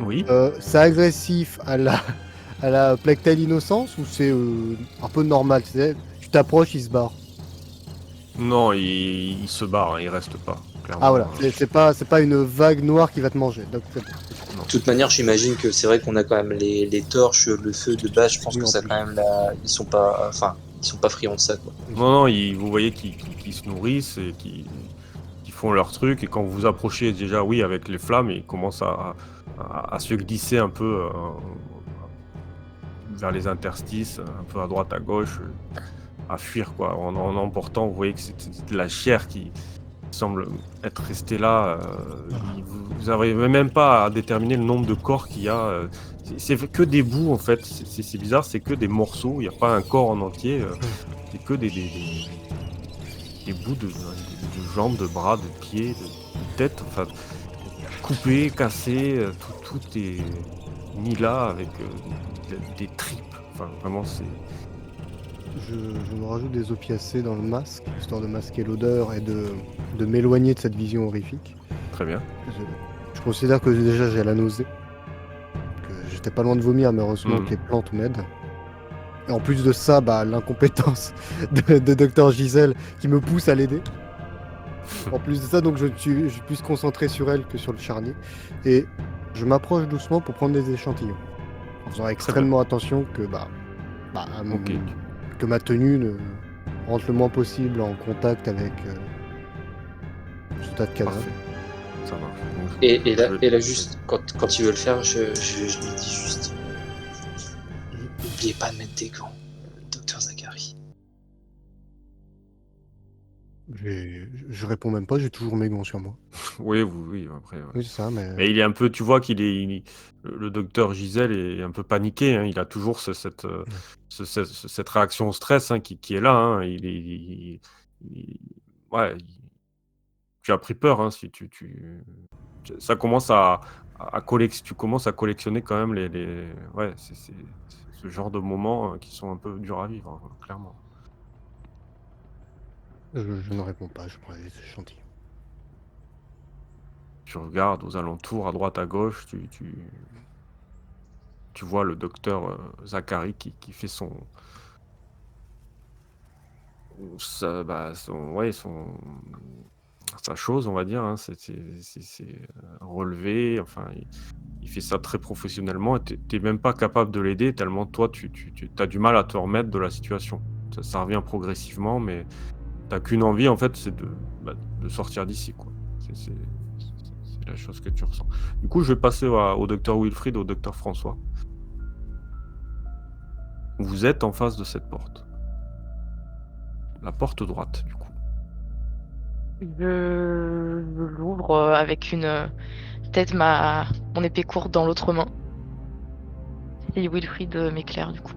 Oui. c'est agressif à la Plectale Innocence ou c'est un peu normal, tu sais, tu t'approches, il se barre? Non, il se barre, hein, il reste pas. Clairement, Ah voilà, c'est pas une vague noire qui va te manger. Donc, De toute manière, j'imagine que c'est vrai qu'on a quand même les torches, le feu de base. Je pense que ça quand même ils sont pas friands de ça, quoi. Non, vous voyez qu'ils se nourrissent et qu'ils font leur truc, et quand vous vous approchez déjà, oui, avec les flammes, ils commencent à se glisser un peu vers les interstices, un peu à droite, à gauche, à fuir, quoi. En emportant, vous voyez que c'est de la chair qui semble être restée là. Vous n'arrivez même pas à déterminer le nombre de corps qu'il y a. C'est que des bouts, en fait. C'est bizarre, c'est que des morceaux. Il n'y a pas un corps en entier. C'est que des bouts de jambes, de bras, de pieds, de tête. Enfin, coupé, cassé, tout est mis là avec des tripes. Enfin, vraiment, c'est. Je me rajoute des opiacés dans le masque, histoire de masquer l'odeur et de m'éloigner de cette vision horrifique. Très bien. Je considère que déjà j'ai la nausée, que j'étais pas loin de vomir, mais heureusement que les plantes m'aident. Et en plus de ça, l'incompétence de Dr Gisèle qui me pousse à l'aider. En plus de ça, donc je suis plus concentré sur elle que sur le charnier. Et je m'approche doucement pour prendre des échantillons. En faisant extrêmement attention que, Ok. que ma tenue ne rentre le moins possible en contact avec ce tas de cadavres. Parfait. Ça marche. Donc, Et là, juste, quand il veut le faire, je lui dis juste n'oubliez pas de mettre des gants, docteur Zachary. Je réponds même pas, j'ai toujours mes gants sur moi. Oui, après. Ouais. Oui, c'est ça, mais. Mais il est un peu, tu vois le docteur Gisèle est un peu paniqué. Hein, il a toujours cette réaction au stress qui est là. Hein, ouais, tu as pris peur. Hein, si ça commence tu commences à collectionner quand même ouais, c'est ce genre de moments qui sont un peu durs à vivre, hein, clairement. Je ne réponds pas, je prends des échantillons. Tu regardes aux alentours, à droite, à gauche, tu vois le docteur Zachary qui fait sa chose, on va dire. Hein, c'est relevé. Enfin, il fait ça très professionnellement. Et t'es même pas capable de l'aider tellement toi, tu as du mal à te remettre de la situation. Ça revient progressivement, mais t'as qu'une envie, en fait, c'est de sortir d'ici, quoi. C'est la chose que tu ressens. Du coup, je vais passer au docteur Wilfried, au docteur François. Vous êtes en face de cette porte. La porte droite, du coup. Je l'ouvre avec peut-être mon épée courte dans l'autre main. Et Wilfried m'éclaire du coup.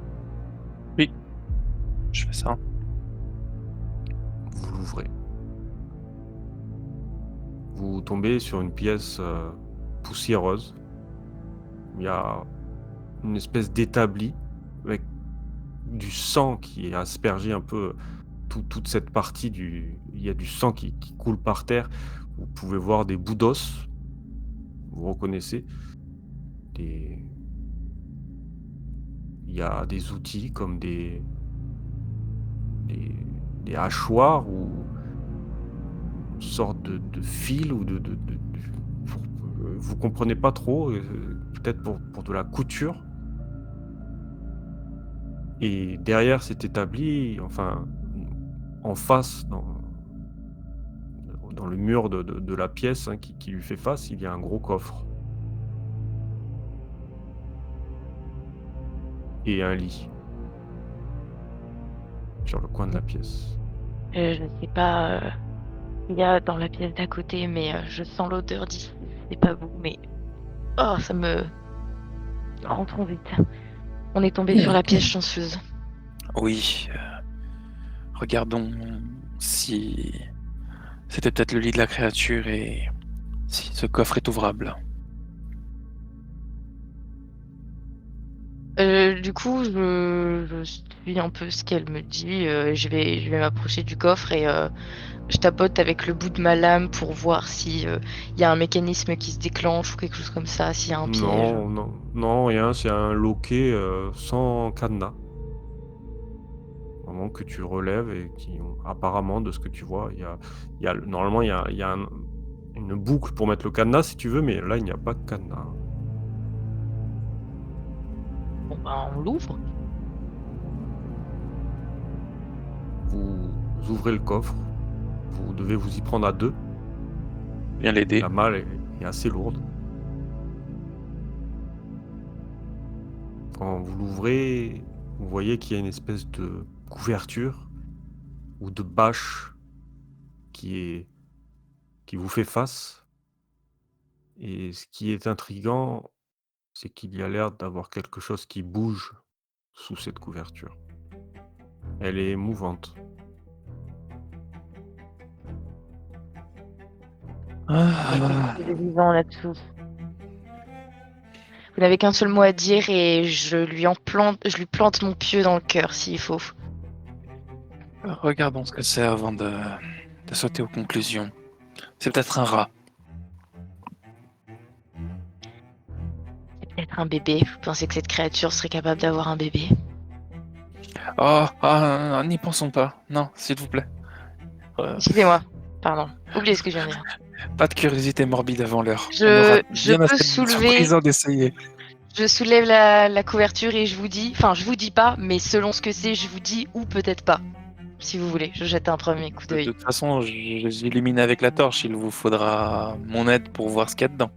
Je fais ça. Vous l'ouvrez. Vous tombez sur une pièce poussiéreuse. Il y a une espèce d'établi avec du sang qui est aspergé un peu toute cette partie il y a du sang qui coule par terre. Vous pouvez voir des bouts d'os. Vous reconnaissez. Il y a des outils comme des hachoirs ou une sorte de fil ou vous comprenez pas trop, peut-être pour de la couture. Et derrière cet établi, enfin, en face, dans le mur de la pièce qui lui fait face, il y a un gros coffre. Et un lit. Sur le coin de la pièce. Je ne sais pas il y a dans la pièce d'à côté, mais je sens l'odeur d'ici. C'est pas vous, mais oh, ça me rentrons vite. On est tombé sur la pièce chanceuse. Oui. Regardons si c'était peut-être le lit de la créature et si ce coffre est ouvrable. Du coup, je suis un peu ce qu'elle me dit. Je vais m'approcher du coffre et je tapote avec le bout de ma lame pour voir si y a un mécanisme qui se déclenche ou quelque chose comme ça, s'il y a un piège. Non, rien, c'est un loquet sans cadenas. Vraiment que tu relèves et qui, apparemment, de ce que tu vois, normalement, il y a une boucle pour mettre le cadenas si tu veux, mais là, il n'y a pas de cadenas. Bon, on l'ouvre. Vous ouvrez le coffre, vous devez vous y prendre à deux. Viens l'aider. La malle est assez lourde. Quand vous l'ouvrez, vous voyez qu'il y a une espèce de couverture ou de bâche qui vous fait face. Et ce qui est intriguant, c'est qu'il y a l'air d'avoir quelque chose qui bouge sous cette couverture. Elle est mouvante. Ah, C'est des vivants là-dessous. Vous n'avez qu'un seul mot à dire et je lui plante mon pieu dans le cœur s'il faut. regardons ce que c'est avant de sauter aux conclusions. C'est peut-être un rat. C'est peut-être un bébé. Vous pensez que cette créature serait capable d'avoir un bébé? N'y pensons pas. Non, s'il vous plaît. Excusez-moi. Pardon. Oubliez ce que je viens de dire. Pas de curiosité morbide avant l'heure. On aura Je bien peux assez de soulever. surprises d'essayer. Je soulève la couverture et je vous dis. Enfin, je vous dis pas, mais selon ce que c'est, je vous dis ou peut-être pas. Si vous voulez, je jette un premier coup De d'œil. toute façon, j'illumine avec la torche. Il vous faudra mon aide pour voir ce qu'il y a dedans.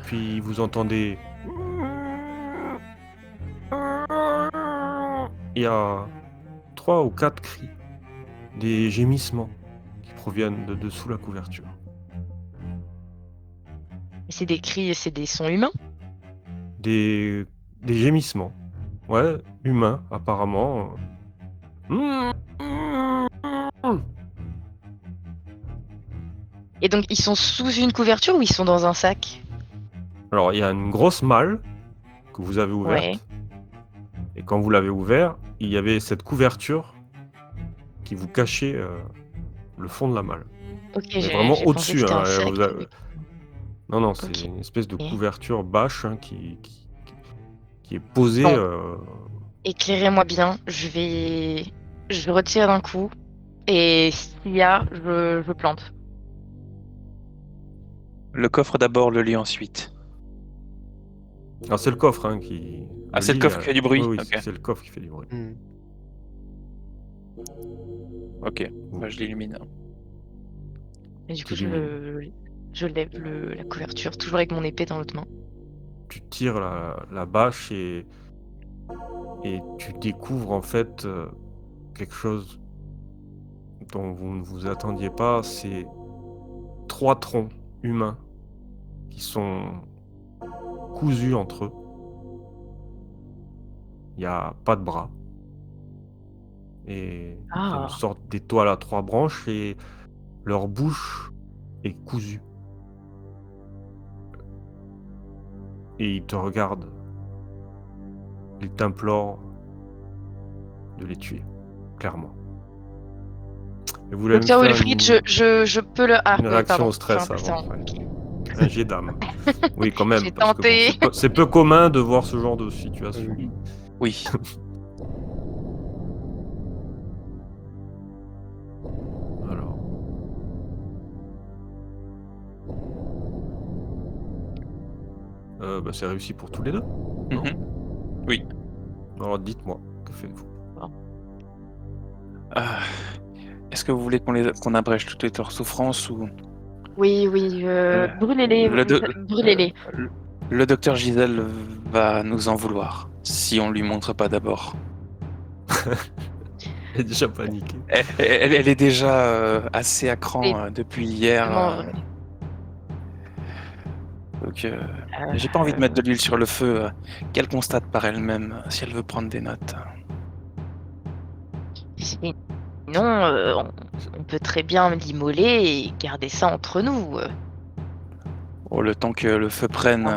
Puis vous entendez... Il y a 3 ou 4 cris, des gémissements qui proviennent de dessous la couverture. C'est des cris et c'est des sons humains. Des gémissements. Ouais, humains, apparemment. Et donc, ils sont sous une couverture ou ils sont dans un sac? Alors, il y a une grosse malle que vous avez ouverte. Ouais. Et quand vous l'avez ouvert, il y avait cette couverture qui vous cachait le fond de la malle. Ok, Mais j'ai vraiment pensé que au-dessus. c'était un Hein, sac. vous avez- Non, c'est Ok. une espèce de Ok. couverture bâche hein, qui est posée. Bon. Éclairez-moi bien. Je retire d'un coup. Et s'il y a, je plante. Le coffre d'abord, le lit ensuite. Alors, c'est le coffre hein, qui. Ah, c'est le lit, coffre qui fait du bruit. Oui, Ok. c'est le coffre qui fait du bruit. Hmm. Ok, bah, je l'illumine. Et du coup, Tu je lève la couverture, toujours avec mon épée dans l'autre main. Tu tires la bâche et tu découvres en fait quelque chose dont vous ne vous attendiez pas. C'est 3 troncs humains qui sont cousus entre eux. Il n'y a pas de bras. Et il y a Ah. une sorte d'étoile à 3 branches et leur bouche est cousue. Et ils te regardent. Ils t'implorent de les tuer, clairement. Et vous voulez me Docteur faire Wilfried, je peux le. Ah, une réaction pardon, au stress c'est avant. impuissant. Ouais. Ok. Un jet d'âme. Oui, quand même. J'ai parce que tenté. c'est peu commun de voir ce genre de situation. Oui. Alors. C'est réussi pour tous les deux. Non Mhm. Oui. Alors dites-moi, que faites-vous? Ah, Est-ce que vous voulez qu'on abrège toutes leurs souffrances ou Oui, brûlez-les, le, do- brûlez-les. le docteur Gisèle va nous en vouloir si on lui montre pas d'abord. Elle est déjà paniquée. Elle est déjà assez à cran Et depuis hier. vraiment vrai. Donc, j'ai pas envie de mettre de l'huile sur le feu. Qu'elle constate par elle-même si elle veut prendre des notes. Sinon, on peut très bien l'immoler et garder ça entre nous. Oh, le temps que le feu prenne,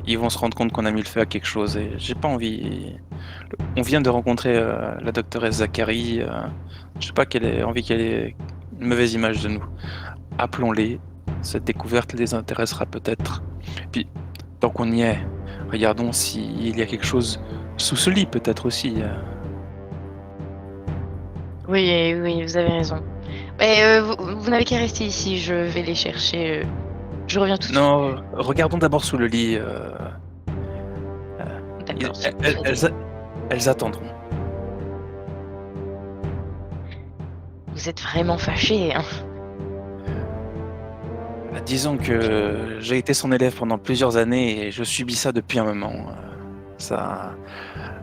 ils vont se rendre compte qu'on a mis le feu à quelque chose. Et j'ai pas envie. On vient de rencontrer la doctoresse Zachary. Je sais pas qu'elle ait envie qu'elle ait une mauvaise image de nous. Appelons-les. Cette découverte les intéressera peut-être. Puis, tant qu'on y est, regardons s'il y a quelque chose sous ce lit, peut-être aussi. Oui, vous avez raison. Mais vous n'avez qu'à rester ici, je vais les chercher. Je reviens tout de suite. Non, regardons d'abord sous le lit. D'accord. Elles attendront. Vous êtes vraiment fâché, hein? Disons que j'ai été son élève pendant plusieurs années et je subis ça depuis un moment.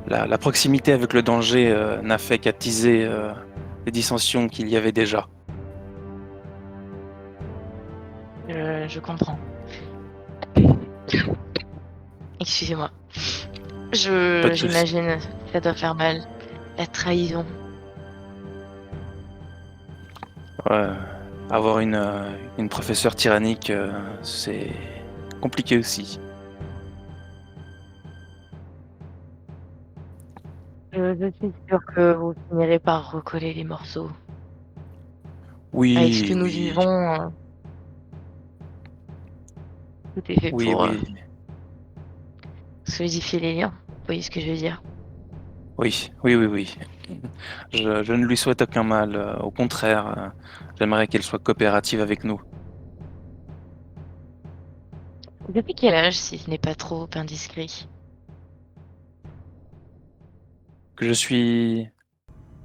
La proximité avec le danger n'a fait qu'attiser les dissensions qu'il y avait déjà. Je comprends. Excusez-moi. Pas de souci. J'imagine ça doit faire mal. La trahison. Ouais. Avoir une professeure tyrannique, c'est compliqué aussi. Je suis sûre que vous finirez par recoller les morceaux. Avec ce que Oui, nous oui, vivons, tout est fait oui, pour oui, solidifier les liens. Vous voyez ce que je veux dire? oui, oui, oui, oui. Je ne lui souhaite aucun mal. Au contraire, j'aimerais qu'elle soit coopérative avec nous. Depuis quel âge, si ce n'est pas trop indiscret? Que je suis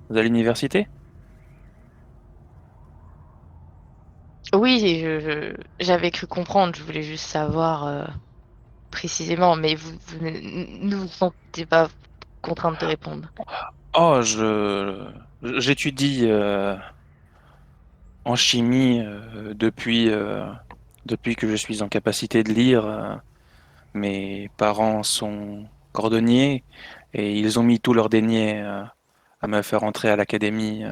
à l'université? Oui, j'avais cru comprendre, je voulais juste savoir précisément, mais vous ne vous sentez pas contrainte de répondre. Oh, j'étudie en chimie depuis que je suis en capacité de lire. Mes parents sont cordonniers et ils ont mis tout leur dénier à me faire entrer à l'académie.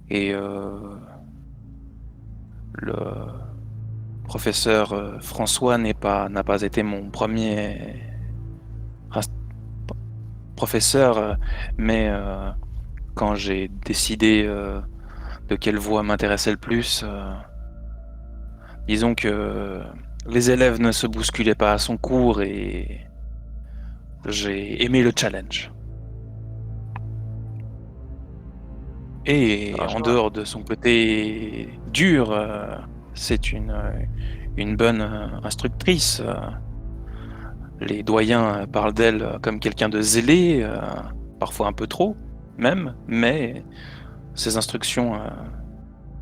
Et le professeur François n'a pas été mon premier inst- professeur, mais quand j'ai décidé de quelle voie m'intéressait le plus, disons que les élèves ne se bousculaient pas à son cours et j'ai aimé le challenge. Et Alors, je en vois. dehors de son côté dur, c'est une bonne instructrice. Les doyens parlent d'elle comme quelqu'un de zélé, parfois un peu trop même, mais ses instructions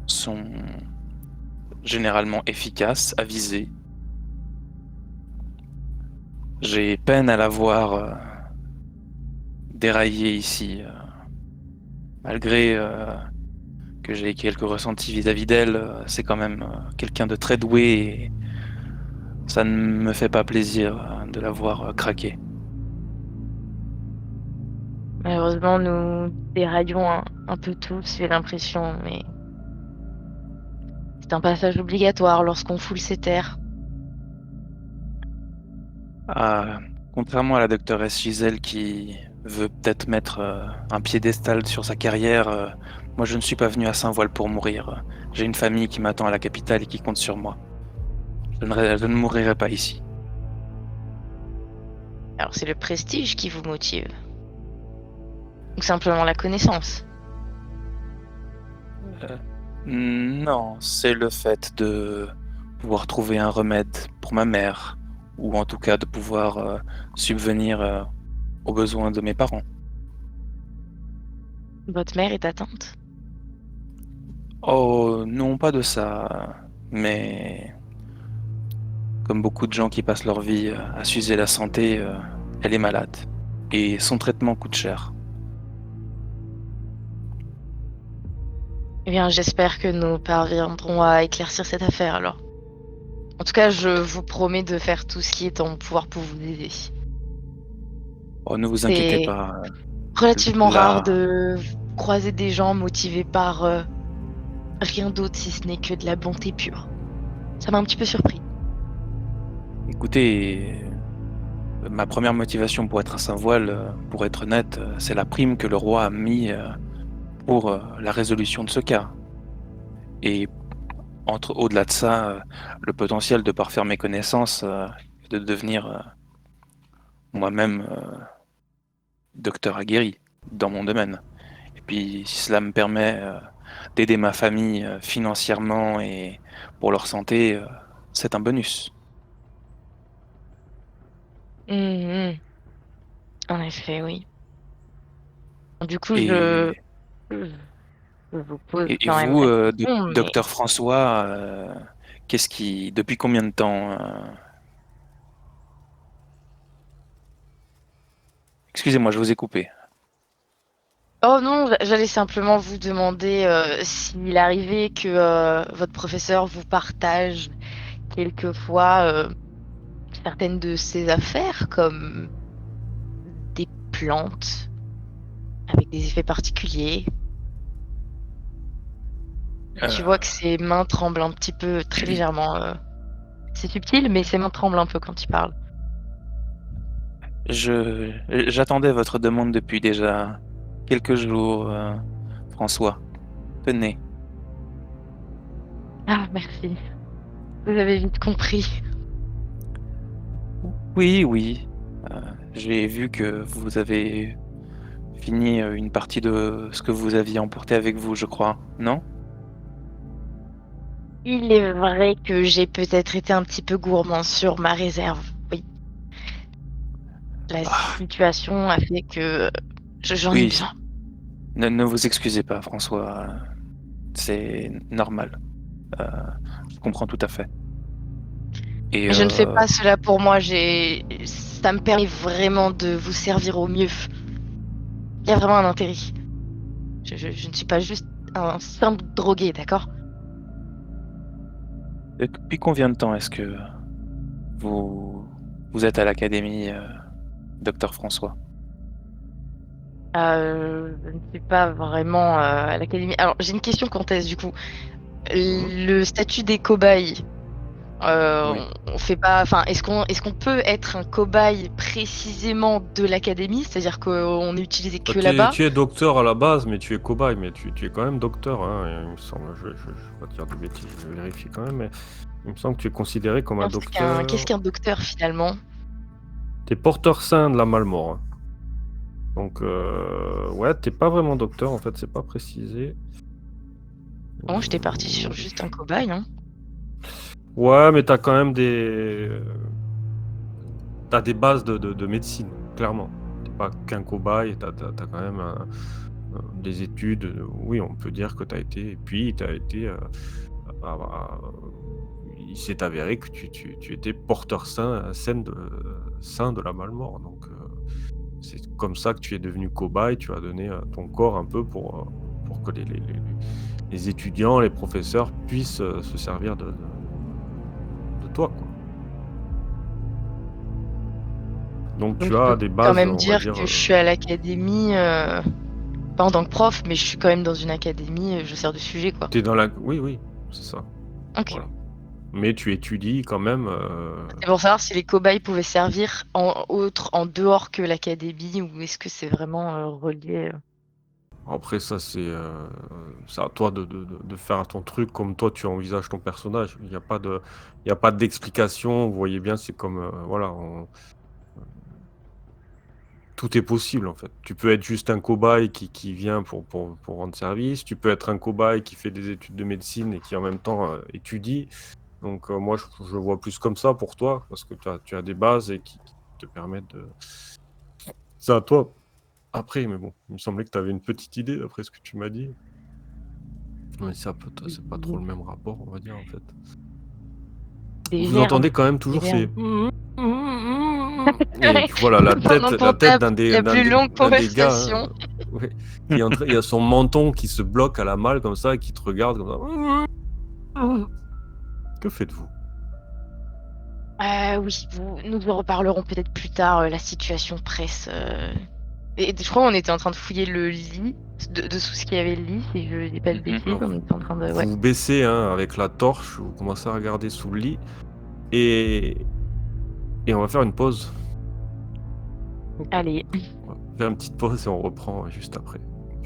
sont généralement efficaces, avisées. J'ai peine à la voir dérailler ici, malgré que j'ai quelques ressentis vis-à-vis d'elle. C'est quand même quelqu'un de très doué et ça ne me fait pas plaisir de la voir craquer. Malheureusement, nous déraillons un peu tous, j'ai l'impression, mais c'est un passage obligatoire lorsqu'on foule ces terres. Ah, contrairement à la doctoresse Gisèle qui veut peut-être mettre un piédestal sur sa carrière, moi je ne suis pas venu à Saint-Voile pour mourir. J'ai une famille qui m'attend à la capitale et qui compte sur moi. Je ne mourirai pas ici. Alors, c'est le prestige qui vous motive, ou simplement la connaissance. Non, c'est le fait de pouvoir trouver un remède pour ma mère, ou en tout cas de pouvoir subvenir aux besoins de mes parents. Votre mère est atteinte? Oh, non, pas de ça, mais comme beaucoup de gens qui passent leur vie à s'user la santé, elle est malade, et son traitement coûte cher. Eh bien, j'espère que nous parviendrons à éclaircir cette affaire alors. En tout cas, je vous promets de faire tout ce qui est en mon pouvoir pour vous aider. Oh, ne vous inquiétez C'est pas, relativement rare là, de croiser des gens motivés par rien d'autre si ce n'est que de la bonté pure. Ça m'a un petit peu surpris. écoutez, ma première motivation pour être à Saint-Voile, pour être honnête, c'est la prime que le roi a mis pour la résolution de ce cas. Et au-delà de ça, le potentiel de parfaire mes connaissances, de devenir moi-même docteur aguerri dans mon domaine. Et puis, si cela me permet d'aider ma famille financièrement et pour leur santé, c'est un bonus. Mhm. En effet, oui. Du coup, Et, je vous pose et quand même vous, la question, mais docteur François, depuis combien de temps Excusez-moi, je vous ai coupé. oh non, j'allais simplement vous demander s'il arrivait que votre professeur vous partage quelquefois certaines de ses affaires, comme des plantes avec des effets particuliers. Tu Euh, vois que ses mains tremblent un petit peu, très légèrement. C'est subtil, mais ses mains tremblent un peu quand il parle. J'attendais votre demande depuis déjà quelques jours, François. Tenez. Ah, merci. Vous avez vite compris. Oui, oui. J'ai vu que vous avez fini une partie de ce que vous aviez emporté avec vous, je crois, non? Il est vrai que j'ai peut-être été un petit peu gourmand sur ma réserve. Oui, la Ah, situation a fait que j'en ai oui, besoin. ne vous excusez pas, François. C'est normal. Euh, je comprends tout à fait. Et Mais je ne fais pas cela pour moi. Ça me permet vraiment de vous servir au mieux. Il y a vraiment un intérêt. Je ne suis pas juste un simple drogué, d'accord? depuis combien de temps est-ce que vous, vous êtes à l'académie, docteur François? Je ne suis pas vraiment à l'académie. Alors, j'ai une question, Comtesse, du coup. Mhm. Le statut des cobayes, Oui. on fait pas. Enfin, est-ce qu'on peut être un cobaye précisément de l'académie, c'est-à-dire qu'on n'est utilisé Bah, que là-bas? tu es docteur à la base, mais tu es cobaye, mais tu es quand même docteur, hein, il me semble. Je vais pas te dire de bêtises, je vais vérifier quand même, mais il me semble que tu es considéré comme un Qu'est-ce docteur. qu'un docteur finalement? Tu es porteur sain de la Malmort, hein. Donc, ouais, t'es pas vraiment docteur, en fait, c'est pas précisé. Moi, j'étais parti sur juste un cobaye, hein. Ouais, mais t'as quand même t'as des bases de médecine, clairement. T'es pas qu'un cobaye, t'as quand même des études. Oui, on peut dire que t'as été. Et puis, t'as été. Ah, bah, il s'est avéré que tu étais porteur sain de la Malmort. Donc, c'est comme ça que tu es devenu cobaye. Tu as donné ton corps un peu pour que les étudiants, les professeurs puissent se servir de toi, quoi. Donc Donc, tu je as peux des quand bases, même on va dire dire. que je suis à l'académie, pas en tant que prof, mais je suis quand même dans une académie, je sers de sujet, quoi. T'es dans la. Oui, oui, c'est ça. Ok. Voilà. Mais tu étudies quand même. C'est pour savoir si les cobayes pouvaient servir en dehors que l'académie, ou est-ce que c'est vraiment relié. Après, ça, c'est à toi de faire ton truc comme toi tu envisages ton personnage. Il y a pas d'explication. Vous voyez bien, c'est comme. Voilà. Tout est possible en fait. Tu peux être juste un cobaye qui vient pour rendre service. Tu peux être un cobaye qui fait des études de médecine et qui en même temps étudie. Donc moi, je vois plus comme ça pour toi, parce que tu as des bases et qui te permettent de. C'est à toi après, mais bon, il me semblait que tu avais une petite idée d'après ce que tu m'as dit. Mais c'est pas trop le même rapport, on va dire en fait. Des Vous verbes. entendez quand même toujours Des ces. verbes. Et voilà, Pendant qu'on la tête tape la plus longue d'un des gars, hein, conversation. ouais, il y a son menton qui se bloque à la malle comme ça et qui te regarde comme ça. Que faites-vous? Oui, nous en reparlerons peut-être plus tard, la situation presse. Et je crois qu'on était en train de fouiller le lit, de sous ce qu'il y avait le lit, si je dis pas de Mhm. bêtises, Alors, on était en train de... Ouais. vous baissez hein, avec la torche, vous commencez à regarder sous le lit et on va faire une pause. Allez. On va faire une petite pause et on reprend juste après. Comme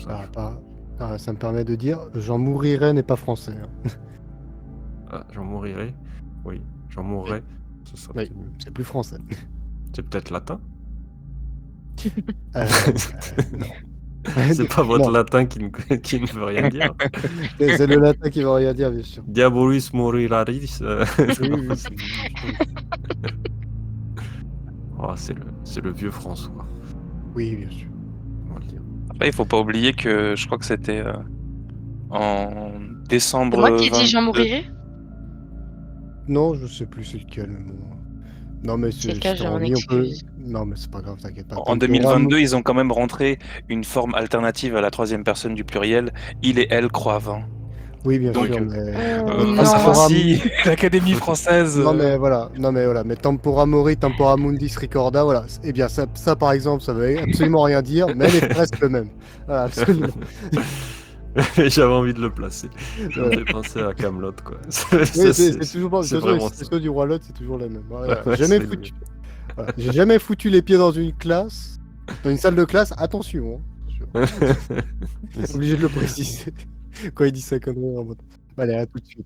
ça, Ça me permet de dire, Jean Mouriret n'est pas français, hein. j'en mourrai. Oui, j'en mourrai. Ça sera Oui, peut-être mieux. c'est plus français. C'est peut-être latin. Non. C'est pas votre Non. latin qui ne veut rien dire. C'est le latin qui veut rien dire, bien sûr. Diabolus moriraris. Oui, Oh, c'est le vieux François, oui, bien sûr. on va le dire. Après, il faut pas oublier que je crois que c'était en C'est décembre moi qui ai dit Jean 22. Mouriret? Non, je sais plus c'est lequel. Mais bon. Non, mais C'est le cas, c'était je m'en remis, on peut. excuse. Non, mais c'est pas grave, t'inquiète pas. En Tempora 2022, ils ont quand même rentré une forme alternative à la troisième personne du pluriel. Il et elle croivent, hein. Oui, bien Donc, sûr, mais. à savoir Non. si l'Académie française. Non, mais voilà. Mais Tempora Mori, Tempora Mundis Ricorda, voilà. Eh bien, ça, par exemple, ça veut absolument rien dire, mais elle est presque le même. Voilà, absolument. J'avais envie de le placer. Ça me Ouais. fait penser à Camelot, quoi. Oui, Ça, c'est toujours pas. De c'est toute façon, vraiment les ça. situations du roi Lot, c'est toujours la même. Voilà. Ouais, Jamais c'est foutu. Voilà. J'ai jamais foutu les pieds dans une classe, dans une salle de classe. Attention, hein. Attention. Obligé de le préciser quand il dit ça comme en mode. Allez, à tout de suite.